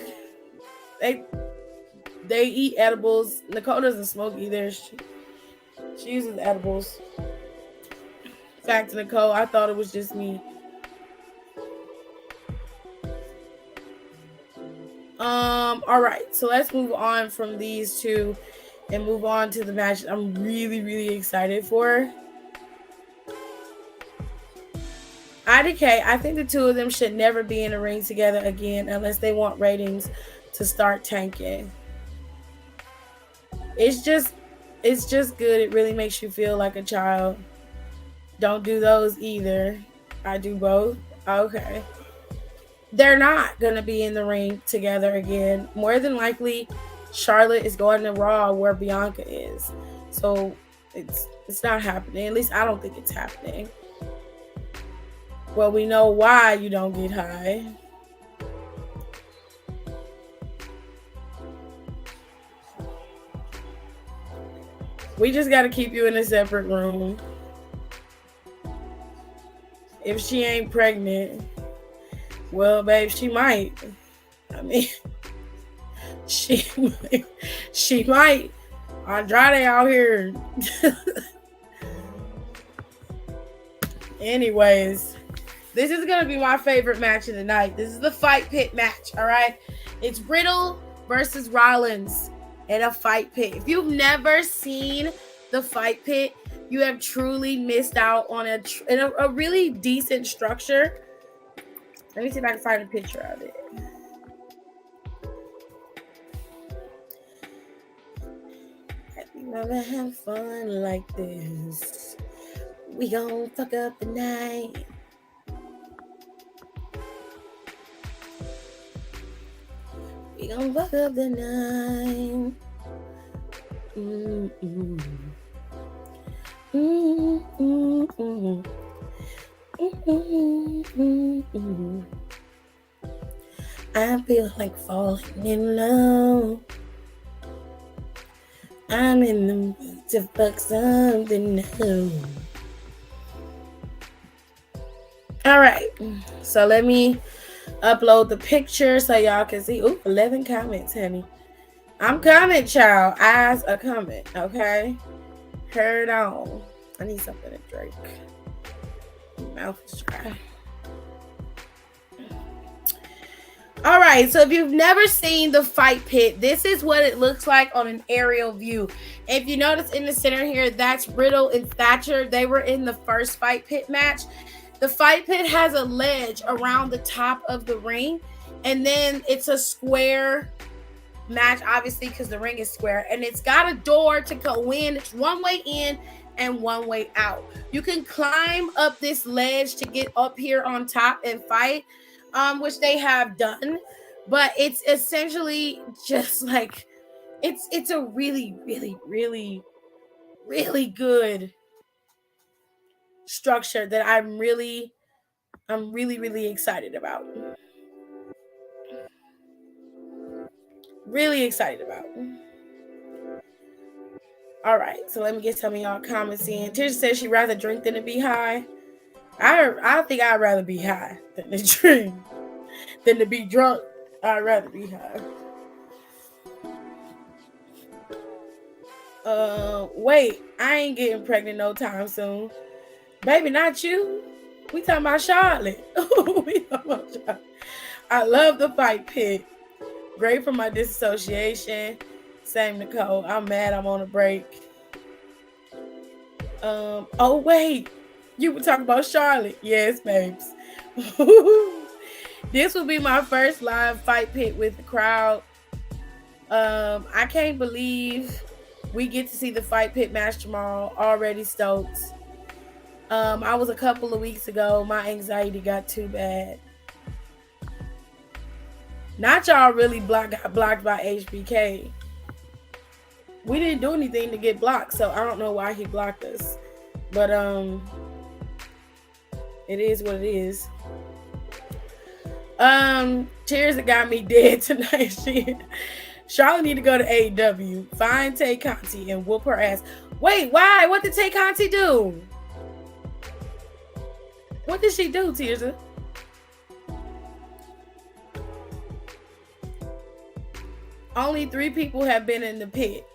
They eat edibles. Nicole doesn't smoke either. She uses edibles. Fact, Nicole, I thought it was just me. All right, so let's move on from these two and move on to the match I'm really, really excited for. IDK, I think the two of them should never be in a ring together again unless they want ratings to start tanking. It's just good. It really makes you feel like a child. Don't do those either. I do both. Okay. They're not going to be in the ring together again. More than likely, Charlotte is going to Raw where Bianca is. So it's not happening. At least I don't think it's happening. Well, we know why you don't get high. We just got to keep you in a separate room. If she ain't pregnant, well, babe, she might. I mean, she might. Andrade out here. Anyways, this is going to be my favorite match of the night. This is the fight pit match, all right? It's Riddle versus Rollins in a fight pit. If you've never seen the fight pit, you have truly missed out on a really decent structure. Let me see if I can find a picture of it. Have you ever had fun like this? We gon' fuck up the night. We gon' fuck up the night. Mm-mm. Mm-mm. Mm-mm. I feel like falling in love. I'm in the mood to fuck something new. All right, so let me upload the picture so y'all can see. Ooh, 11 comments, honey. I'm coming, child. Eyes are coming, okay? Heard on. I need something to drink. My mouth is dry. All right, so if you've never seen the fight pit, this is what it looks like on an aerial view. If you notice in the center here, that's Riddle and Thatcher. They were in the first fight pit match. The fight pit has a ledge around the top of the ring, and then it's a square match, obviously, because the ring is square, and it's got a door to go in. It's one way in and one way out. You can climb up this ledge to get up here on top and fight, which they have done, but it's essentially just like it's a really, really, really, really good structure that I'm really, really excited about. Really excited about. All right, so let me get some of y'all comments in. Tisha says she'd rather drink than to be high. I think I'd rather be high than to drink. Than to be drunk. I'd rather be high. Wait, I ain't getting pregnant no time soon. Baby, not you. We talking about Charlotte. We talking about Charlotte. I love the fight pit. Great for my disassociation. Same, Nicole. I'm mad I'm on a break. Oh, wait. You were talking about Charlotte. Yes, babes. This will be my first live fight pit with the crowd. I can't believe we get to see the fight pit match tomorrow. Already stoked. I was a couple of weeks ago. My anxiety got too bad. Not y'all really got blocked by HBK. We didn't do anything to get blocked, so I don't know why he blocked us. But it is what it is. Tears that got me dead tonight. Shit. Charlotte need to go to AEW, find Tay Conti, and whoop her ass. Wait, why? What did Tay Conti do? What did she do, Tirza? Only 3 people have been in the pit.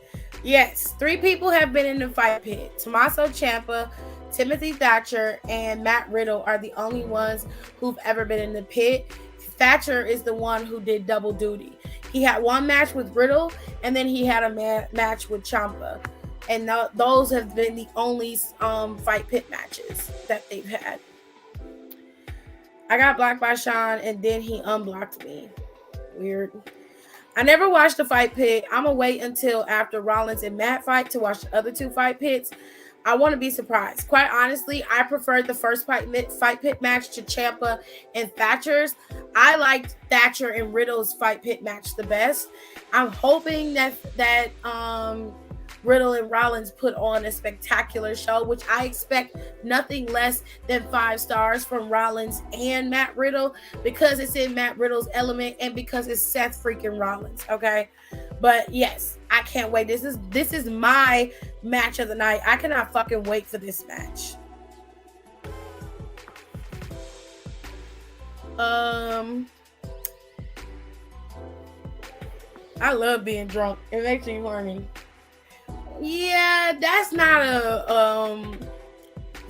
Yes, 3 people have been in the fight pit. Tommaso Ciampa, Timothy Thatcher, and Matt Riddle are the only ones who've ever been in the pit. Thatcher is the one who did double duty. He had one match with Riddle, and then he had a match with Ciampa. And those have been the only fight pit matches that they've had. I got blocked by Sean, and then he unblocked me. Weird. I never watched the fight pit. I'm going to wait until after Rollins and Matt fight to watch the other 2 fight pits. I want to be surprised. Quite honestly, I preferred the first fight pit match to Ciampa and Thatcher's. I liked Thatcher and Riddle's fight pit match the best. I'm hoping that Riddle and Rollins put on a spectacular show, which I expect nothing less than 5 stars from Rollins and Matt Riddle, because it's in Matt Riddle's element and because it's Seth freaking Rollins. Okay, but yes, I can't wait. This is my match of the night. I cannot fucking wait for this match. I love being drunk. It makes me horny. Yeah, that's not a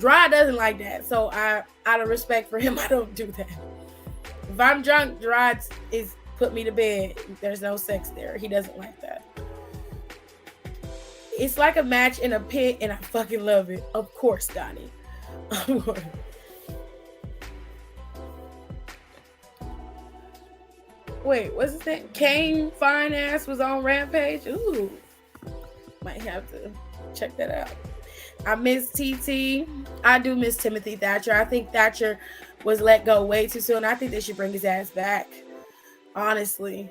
Dry doesn't like that. So I, out of respect for him, I don't do that. If I'm drunk, Dry is put me to bed. There's no sex there. He doesn't like that. It's like a match in a pit, and I fucking love it. Of course, Donnie. Wait, what's his name? Kane Fine Ass was on Rampage. Ooh. Might have to check that out. I miss TT. I do miss Timothy Thatcher. I think Thatcher was let go way too soon. I think they should bring his ass back. Honestly.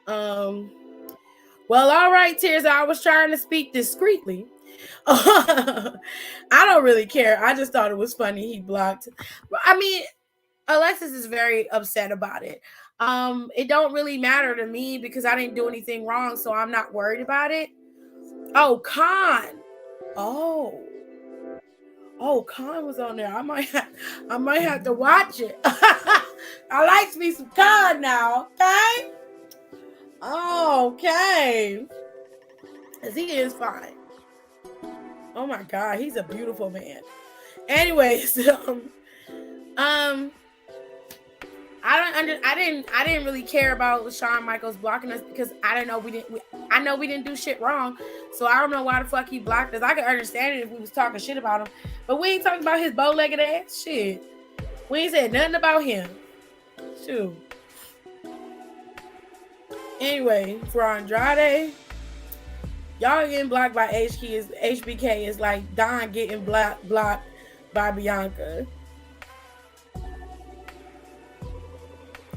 Well, all right, Tears. I was trying to speak discreetly. I don't really care. I just thought it was funny he blocked. I mean, Alexis is very upset about it. It don't really matter to me because I didn't do anything wrong, so I'm not worried about it. Oh, Khan. Oh, Khan was on there. I might have to watch it. I like me some Khan now, okay? Okay. 'Cause he is fine. Oh my God, he's a beautiful man. Anyways, I didn't really care about Shawn Michaels blocking us because I know we didn't do shit wrong. So I don't know why the fuck he blocked us. I could understand it if we was talking shit about him, but we ain't talking about his bow-legged ass. Shit, we ain't said nothing about him. Shoot. Anyway, for Andrade, y'all getting blocked by HBK is like Don getting blocked by Bianca.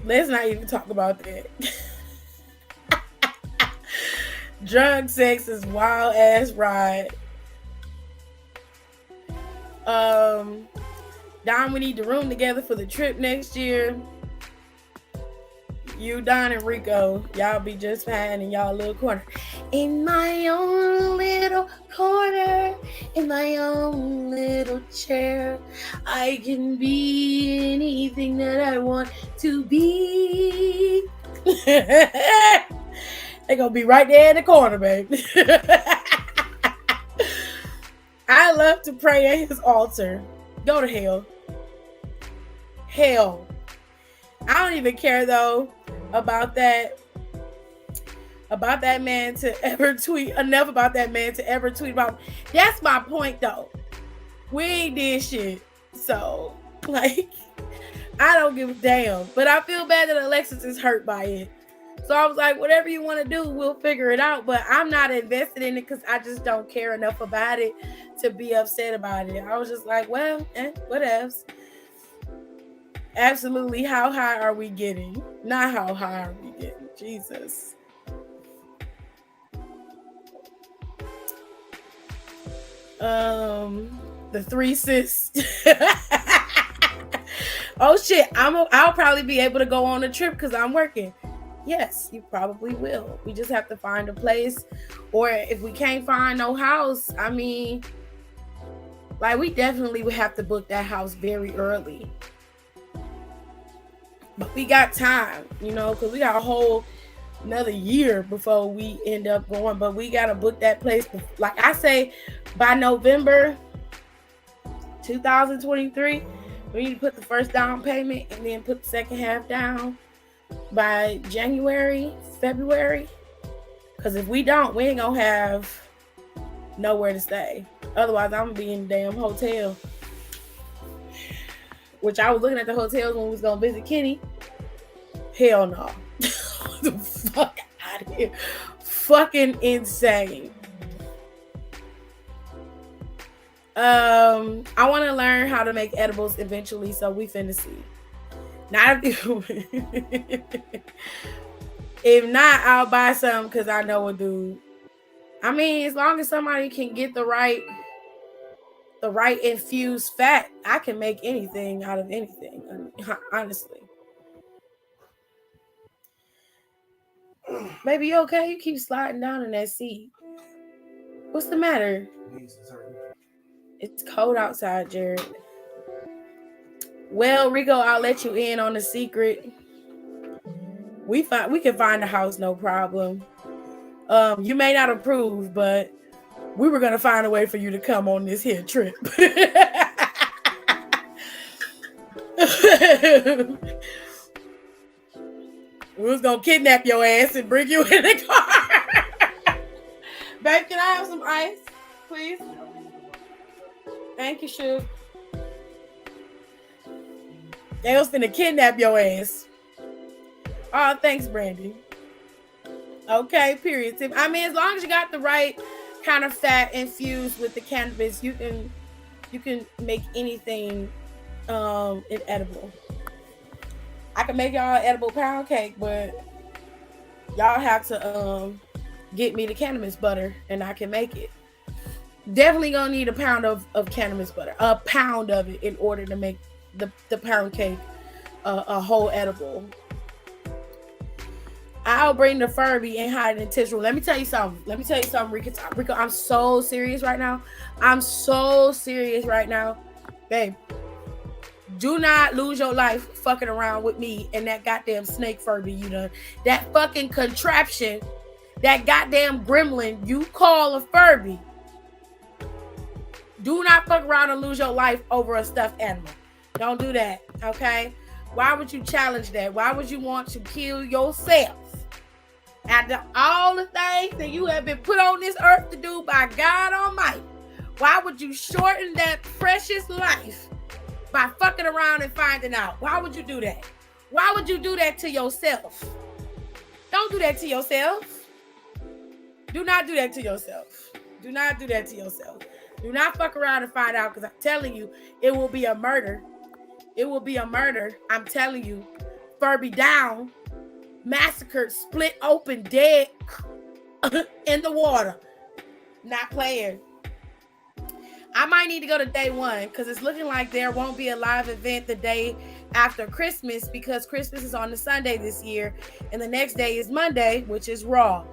Let's not even talk about that. Drug sex is wild ass ride. Don, we need to room together for the trip next year. You, Don, and Rico, y'all be just fine in y'all little corner. In my own little corner, in my own little chair, I can be anything that I want to be. They gonna be right there in the corner, baby. I love to pray at his altar. Go to hell. Hell. I don't even care though about that man to ever tweet enough about that man to ever tweet about. That's my point though. We ain't did shit. So like I don't give a damn. But I feel bad that Alexis is hurt by it. So I was like, whatever you want to do, we'll figure it out. But I'm not invested in it because I just don't care enough about it to be upset about it. I was just like, well, what else? Absolutely. How high are we getting? Not how high are we getting? Jesus. The three sis. Oh shit! I'll probably be able to go on a trip because I'm working. Yes, you probably will. We just have to find a place, or if we can't find no house, I mean, like we definitely would have to book that house very early. But we got time, because we got a whole another year before we end up going. But we gotta book that place, like I say, by November 2023. We need to put the first down payment and then put the second half down by January, February. Because if we don't, we ain't gonna have nowhere to stay. Otherwise, I'm gonna be in the damn hotel. Which I was looking at the hotels when we was gonna visit Kenny. Hell no. The fuck out of here. Fucking insane. I want to learn how to make edibles eventually, so we finna see. Not if if not, I'll buy some because I know a dude. I mean, as long as somebody can get the right infused fat, I can make anything out of anything. Honestly, baby, you okay? You keep sliding down in that seat. What's the matter? It's cold outside, Jared. Well, Rico, I'll let you in on the secret. We can find a house, no problem. You may not approve, but we were gonna find a way for you to come on this here trip. We was gonna kidnap your ass and bring you in the car. Babe, can I have some ice, please? Thank you, Shug. They was finna kidnap your ass. Oh, thanks, Brandy. Okay, period. I mean, as long as you got the right kind of fat infused with the cannabis, you can make anything edible. I can make y'all an edible pound cake, but y'all have to get me the cannabis butter and I can make it. Definitely gonna need a pound of cannabis butter, a pound of it, in order to make the pound cake a whole edible. I'll bring the Furby and hide it in Tish room. Let me tell you something, Rico. I'm so serious right now. Babe. Do not lose your life fucking around with me and that goddamn snake Furby you done. That fucking contraption, that goddamn gremlin you call a Furby. Do not fuck around and lose your life over a stuffed animal. Don't do that, okay? Why would you challenge that? Why would you want to kill yourself? After all the things that you have been put on this earth to do by God Almighty, why would you shorten that precious life by fucking around and finding out? Why would you do that? Why would you do that to yourself? Don't do that to yourself. Do not do that to yourself. Do not do that to yourself. Do not fuck around and find out, because I'm telling you, it will be a murder. It will be a murder. I'm telling you. Furby down, massacred, split open, dead in the water. Not playing. I might need to go to day one because it's looking like there won't be a live event the day after Christmas, because Christmas is on the Sunday this year and the next day is Monday, which is Raw.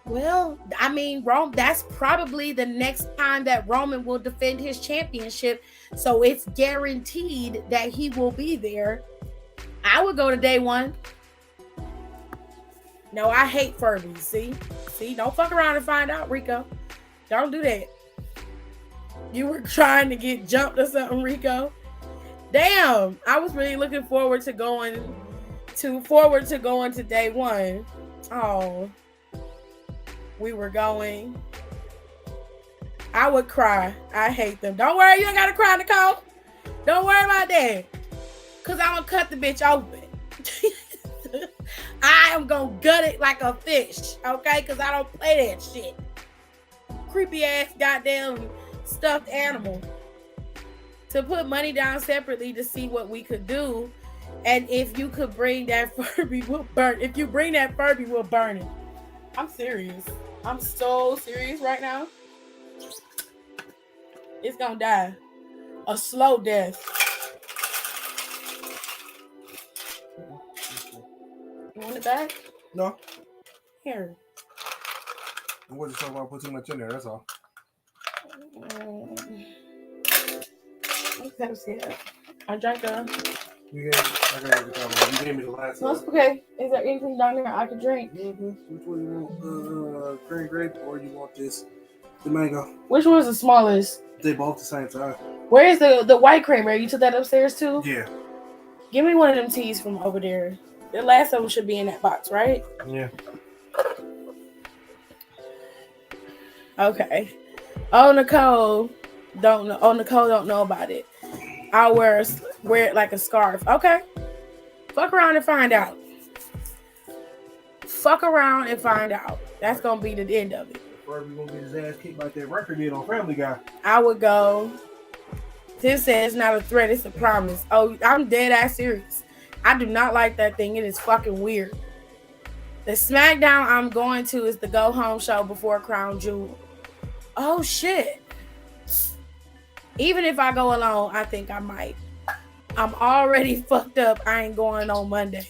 Well, I mean, that's probably the next time that Roman will defend his championship. So it's guaranteed that he will be there. I would go to day one. No, I hate Furbies. See, don't fuck around and find out, Rico. Don't do that. You were trying to get jumped or something, Rico. Damn, I was really looking forward to going to day one. Oh, we were going. I would cry. I hate them. Don't worry, you ain't gotta cry, Nicole. Don't worry about that. Cause I'm gonna cut the bitch open. I am gonna gut it like a fish, okay? Cause I don't play that shit. Creepy ass goddamn stuffed animal. To put money down separately to see what we could do. And if you could bring that Furby, we'll burn. If you bring that Furby, we'll burn it. I'm serious. I'm so serious right now. It's gonna die. A slow death. You want it back? No. Here. I wasn't talking about putting too much in there, that's all. I drank a. You gave me the last one. That's okay. Is there anything down there I could drink? Mm-hmm. Which one you want? Cranberry grape, or you want this? The mango. Which one's the smallest? They both the same size. Where is the white cranberry? You took that upstairs too? Yeah. Give me one of them teas from over there. The last of them should be in that box, right? Yeah. Okay. Oh, Nicole don't know. Oh, Nicole don't know about it. I'll wear it like a scarf. Okay. Fuck around and find out. Fuck around and find out. That's gonna be the end of it. Furby gonna get his ass kicked like that record did on Family Guy. I would go. This says it's not a threat, it's a promise. Oh, I'm dead ass serious. I do not like that thing. It is fucking weird. The Smackdown I'm going to is the go home show before Crown Jewel. Oh shit. Even if I go alone, I think I might. I'm already fucked up. I ain't going on Monday.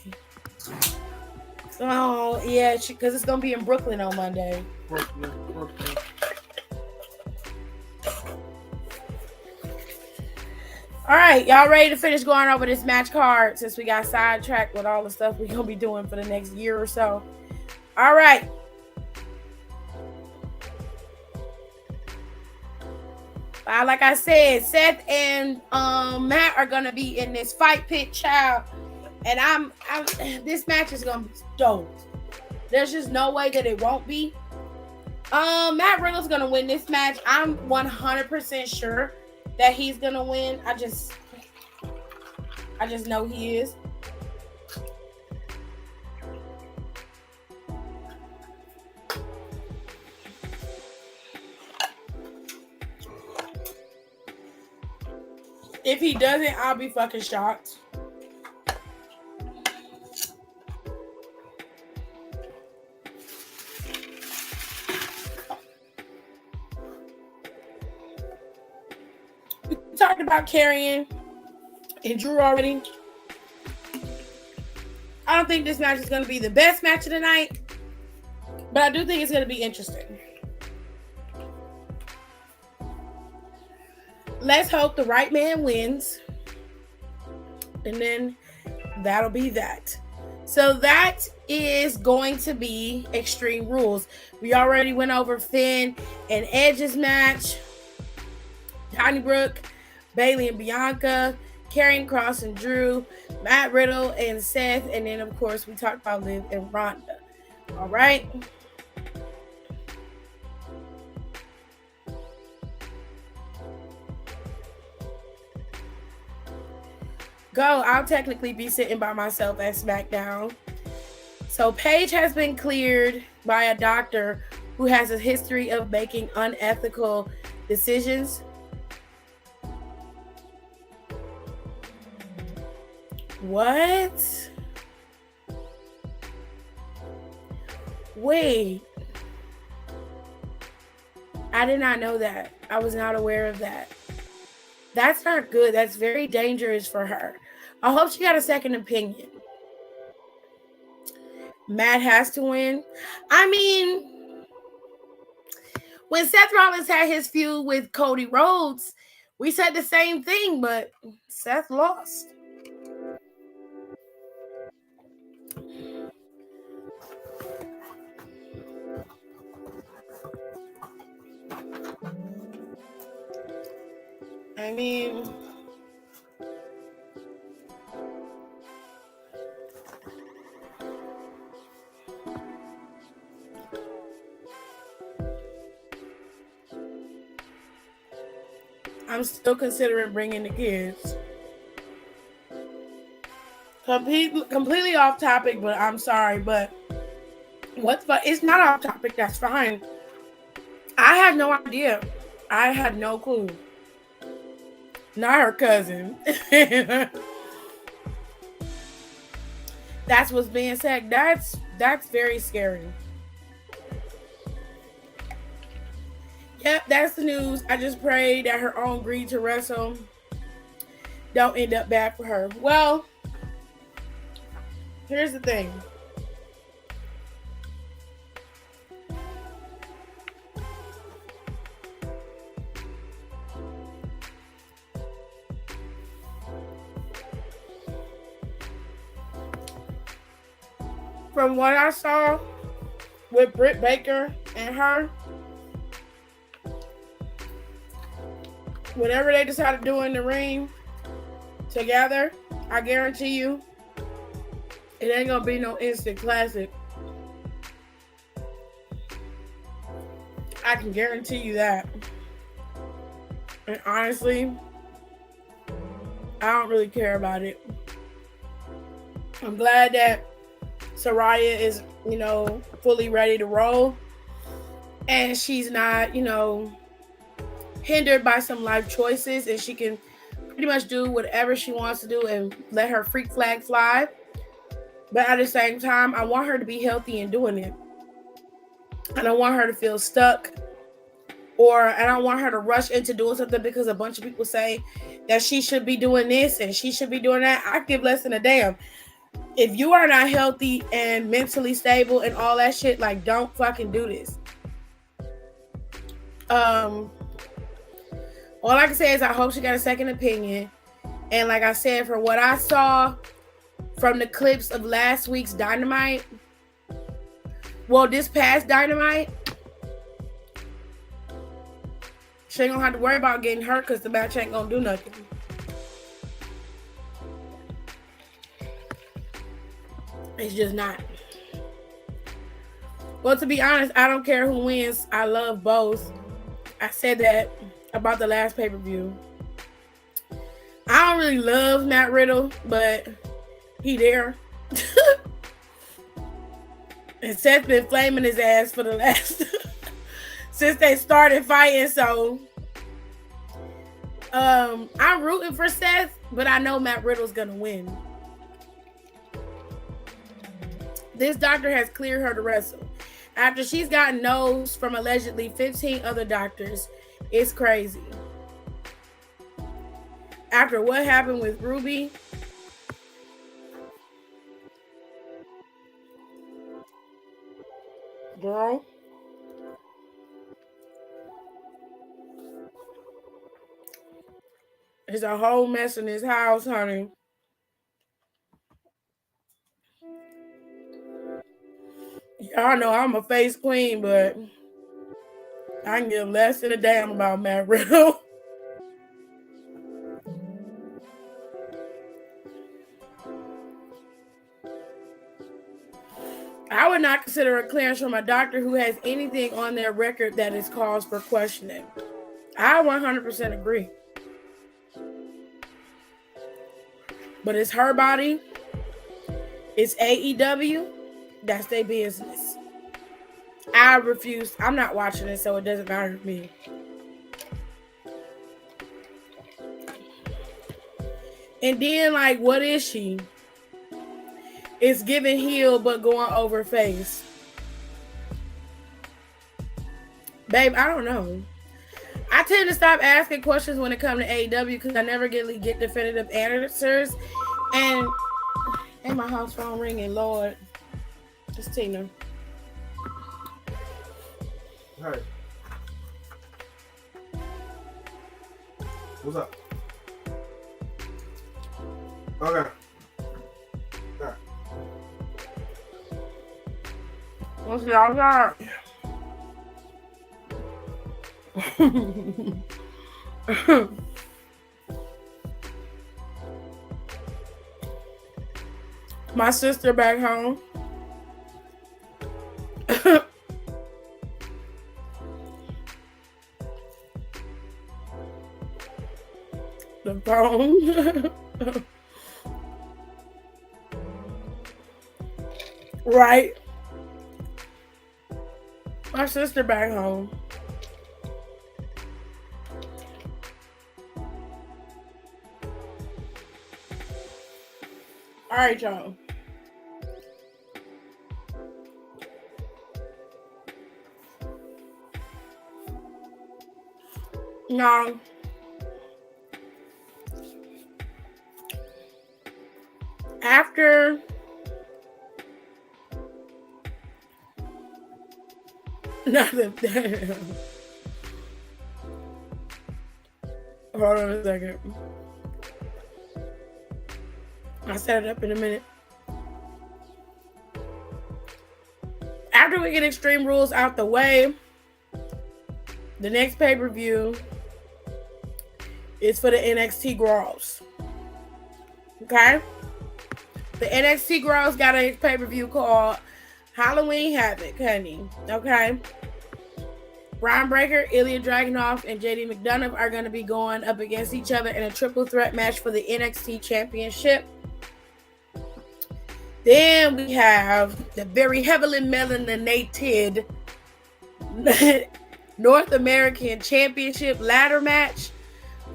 Oh yeah, because it's gonna be in Brooklyn on Monday. Brooklyn. All right, y'all ready to finish going over this match card since we got sidetracked with all the stuff we're gonna be doing for the next year or so? All right. Like I said, Seth and Matt are gonna be in this fight pit, child, and I'm this match is gonna be dope. There's just no way that it won't be. Matt Riddle's gonna win this match. I'm 100% sure that he's gonna win. I just know he is. If he doesn't, I'll be fucking shocked. We talked about Karrion and Drew already. I don't think this match is going to be the best match of the night, but I do think it's going to be interesting. Let's hope the right man wins. And then that'll be that. So that is going to be Extreme Rules. We already went over Finn and Edge's match. Donnybrook, Bayley and Bianca, Karrion Kross and Drew, Matt Riddle and Seth. And then, of course, we talked about Liv and Ronda. All right. Go. I'll technically be sitting by myself at Smackdown. So Paige has been cleared by a doctor who has a history of making unethical decisions. What? Wait. I did not know that. I was not aware of that. That's not good. That's very dangerous for her. I hope she got a second opinion. Matt has to win. I mean, when Seth Rollins had his feud with Cody Rhodes, we said the same thing, but Seth lost. I mean, I'm still considering bringing the kids. Completely off topic, but I'm sorry, but it's not off topic. That's fine. I had no idea. I had no clue. Not her cousin. That's what's being said. That's very scary. Yep, that's the news. I just pray that her own greed to wrestle don't end up bad for her. Well, here's the thing. From what I saw with Britt Baker and her, whatever they decide to do in the ring together, I guarantee you, it ain't gonna be no instant classic. I can guarantee you that. And honestly, I don't really care about it. I'm glad that Saraya is, fully ready to roll. And she's not, hindered by some life choices. And she can pretty much do whatever she wants to do and let her freak flag fly. But at the same time, I want her to be healthy in doing it. I don't want her to feel stuck. Or I don't want her to rush into doing something because a bunch of people say that she should be doing this and she should be doing that. I give less than a damn. If you are not healthy and mentally stable and all that shit, like, don't fucking do this. All I can say is I hope she got a second opinion. And like I said, for what I saw from the clips of last week's Dynamite, this past Dynamite, she ain't gonna have to worry about getting hurt because the match ain't gonna do nothing. It's just not. Well, to be honest, I don't care who wins. I love both. I said that about the last pay-per-view. I don't really love Matt Riddle, but he there. And Seth been flaming his ass for the last since they started fighting. So I'm rooting for Seth, but I know Matt Riddle's gonna win. This doctor has cleared her to wrestle. After she's gotten no's from allegedly 15 other doctors. It's crazy. After what happened with Ruby, girl, there's a whole mess in this house, honey. Y'all know I'm a face queen, but I can give less than a damn about Matt Riddle. I would not consider a clearance from a doctor who has anything on their record that is cause for questioning. I 100% agree. But it's her body. It's AEW. That's their business. I refuse. I'm not watching it, so it doesn't matter to me. And then, like, what is she? It's giving heel, but going over face. Babe, I don't know. I tend to stop asking questions when it comes to AEW because I never really get definitive answers. And my house phone ringing, Lord. It's Tina. Hey. What's up? Okay. Alright. What's y'all got? My sister back home. The phone. Right. My sister back home. All right, y'all. Now, after nothing. Hold on a second. I'll set it up in a minute. After we get Extreme Rules out the way, the next pay-per-view is for the NXT Girls. Okay? The NXT Girls got a pay-per-view called Halloween Havoc, honey. Okay? Brian Breaker, Ilya Dragunov, and JD McDonough are going to be going up against each other in a triple threat match for the NXT Championship. Then we have the very heavily melanated North American Championship ladder match.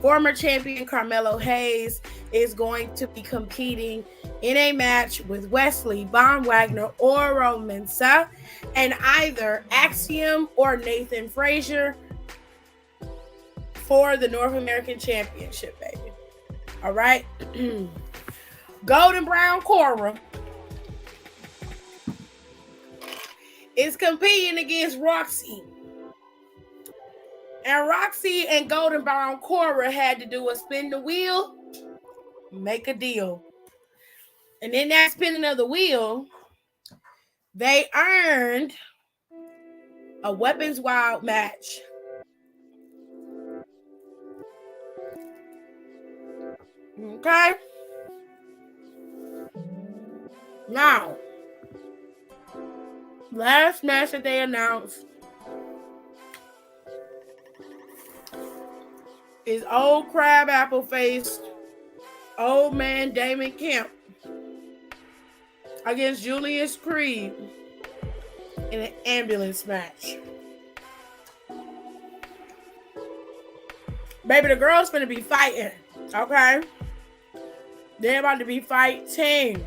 Former champion Carmelo Hayes is going to be competing in a match with Wesley, Von Wagner, or Romansa, and either Axiom or Nathan Frazier for the North American Championship, baby. All right? Golden Brown Cora is competing against Roxy. And Roxy and Golden Brown Cora had to do a spin the wheel, make a deal. And in that spinning of the wheel, they earned a Weapons Wild match. Okay? Now, last match that they announced is old crabapple faced old man Damon Kemp against Julius Creed in an ambulance match. Baby, the girls finna be fighting, okay? They're about to be fighting.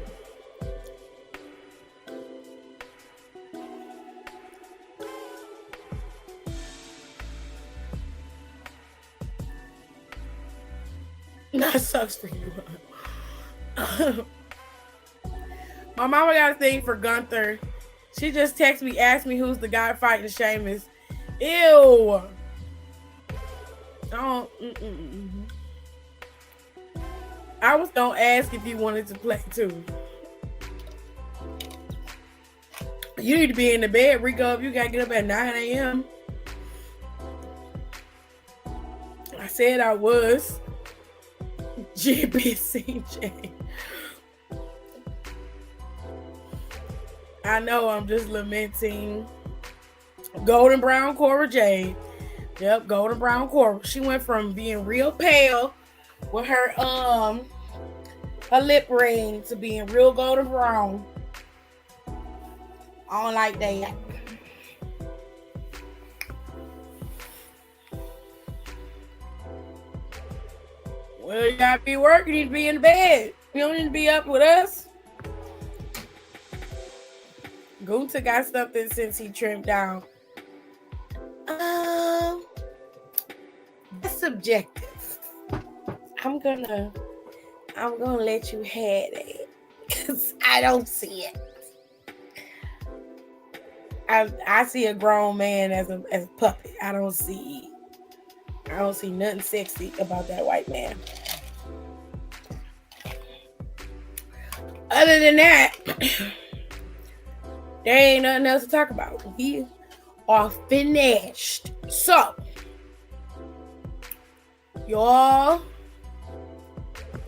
That sucks for you. My mama got a thing for Gunther. She just texted me, asked me who's the guy fighting Sheamus. Ew. Don't. I was gonna ask if you wanted to play too. You need to be in the bed, Rico, if you gotta get up at 9 a.m. I said I was. GBCJ. I know, I'm just lamenting. Golden Brown Cora Jade. Yep, Golden Brown Cora. She went from being real pale with her lip ring to being real golden brown. I don't like that. Well, you gotta be working, you need to be in bed. You don't need to be up with us. Gunther got something since he trimmed down. That's subjective. I'm gonna let you have it because I don't see it. I see a grown man as a puppet. I don't see nothing sexy about that white man. Other than that, there ain't nothing else to talk about. We are finished. So, y'all,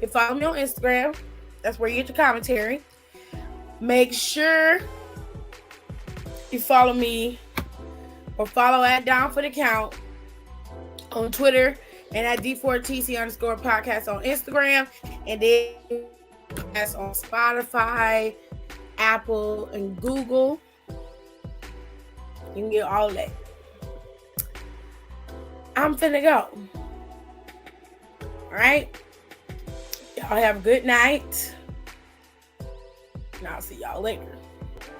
you follow me on Instagram. That's where you get your commentary. Make sure you follow me or follow at Down for the Count on Twitter and at D4TC_podcast on Instagram, and then that's on Spotify, Apple, and Google. You can get all that. I'm finna go. All right. Y'all have a good night. And I'll see y'all later.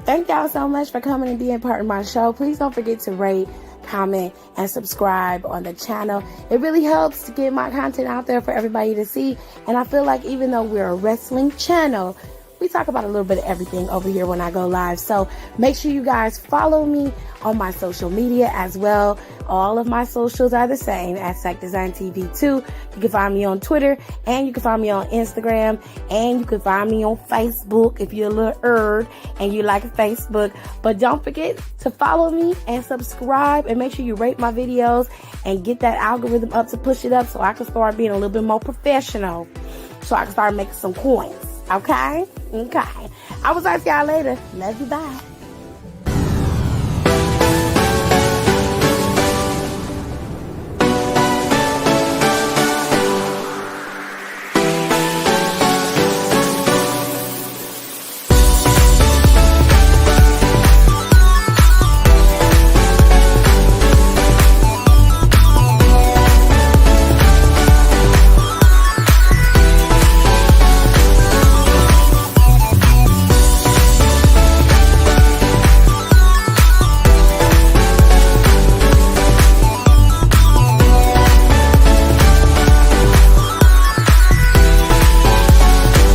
Thank y'all so much for coming and being part of my show. Please don't forget to rate, comment, and subscribe on the channel. It really helps to get my content out there for everybody to see. And I feel like even though we're a wrestling channel, we talk about a little bit of everything over here when I go live. So make sure you guys follow me on my social media as well. All of my socials are the same at Sack Design TV 2. You can find me on Twitter, and you can find me on Instagram, and you can find me on Facebook if you're a little and you like Facebook. But don't forget to follow me and subscribe, and make sure you rate my videos and get that algorithm up to push it up so I can start being a little bit more professional, so I can start making some coins. Okay? I will talk to y'all later. Love you. Bye.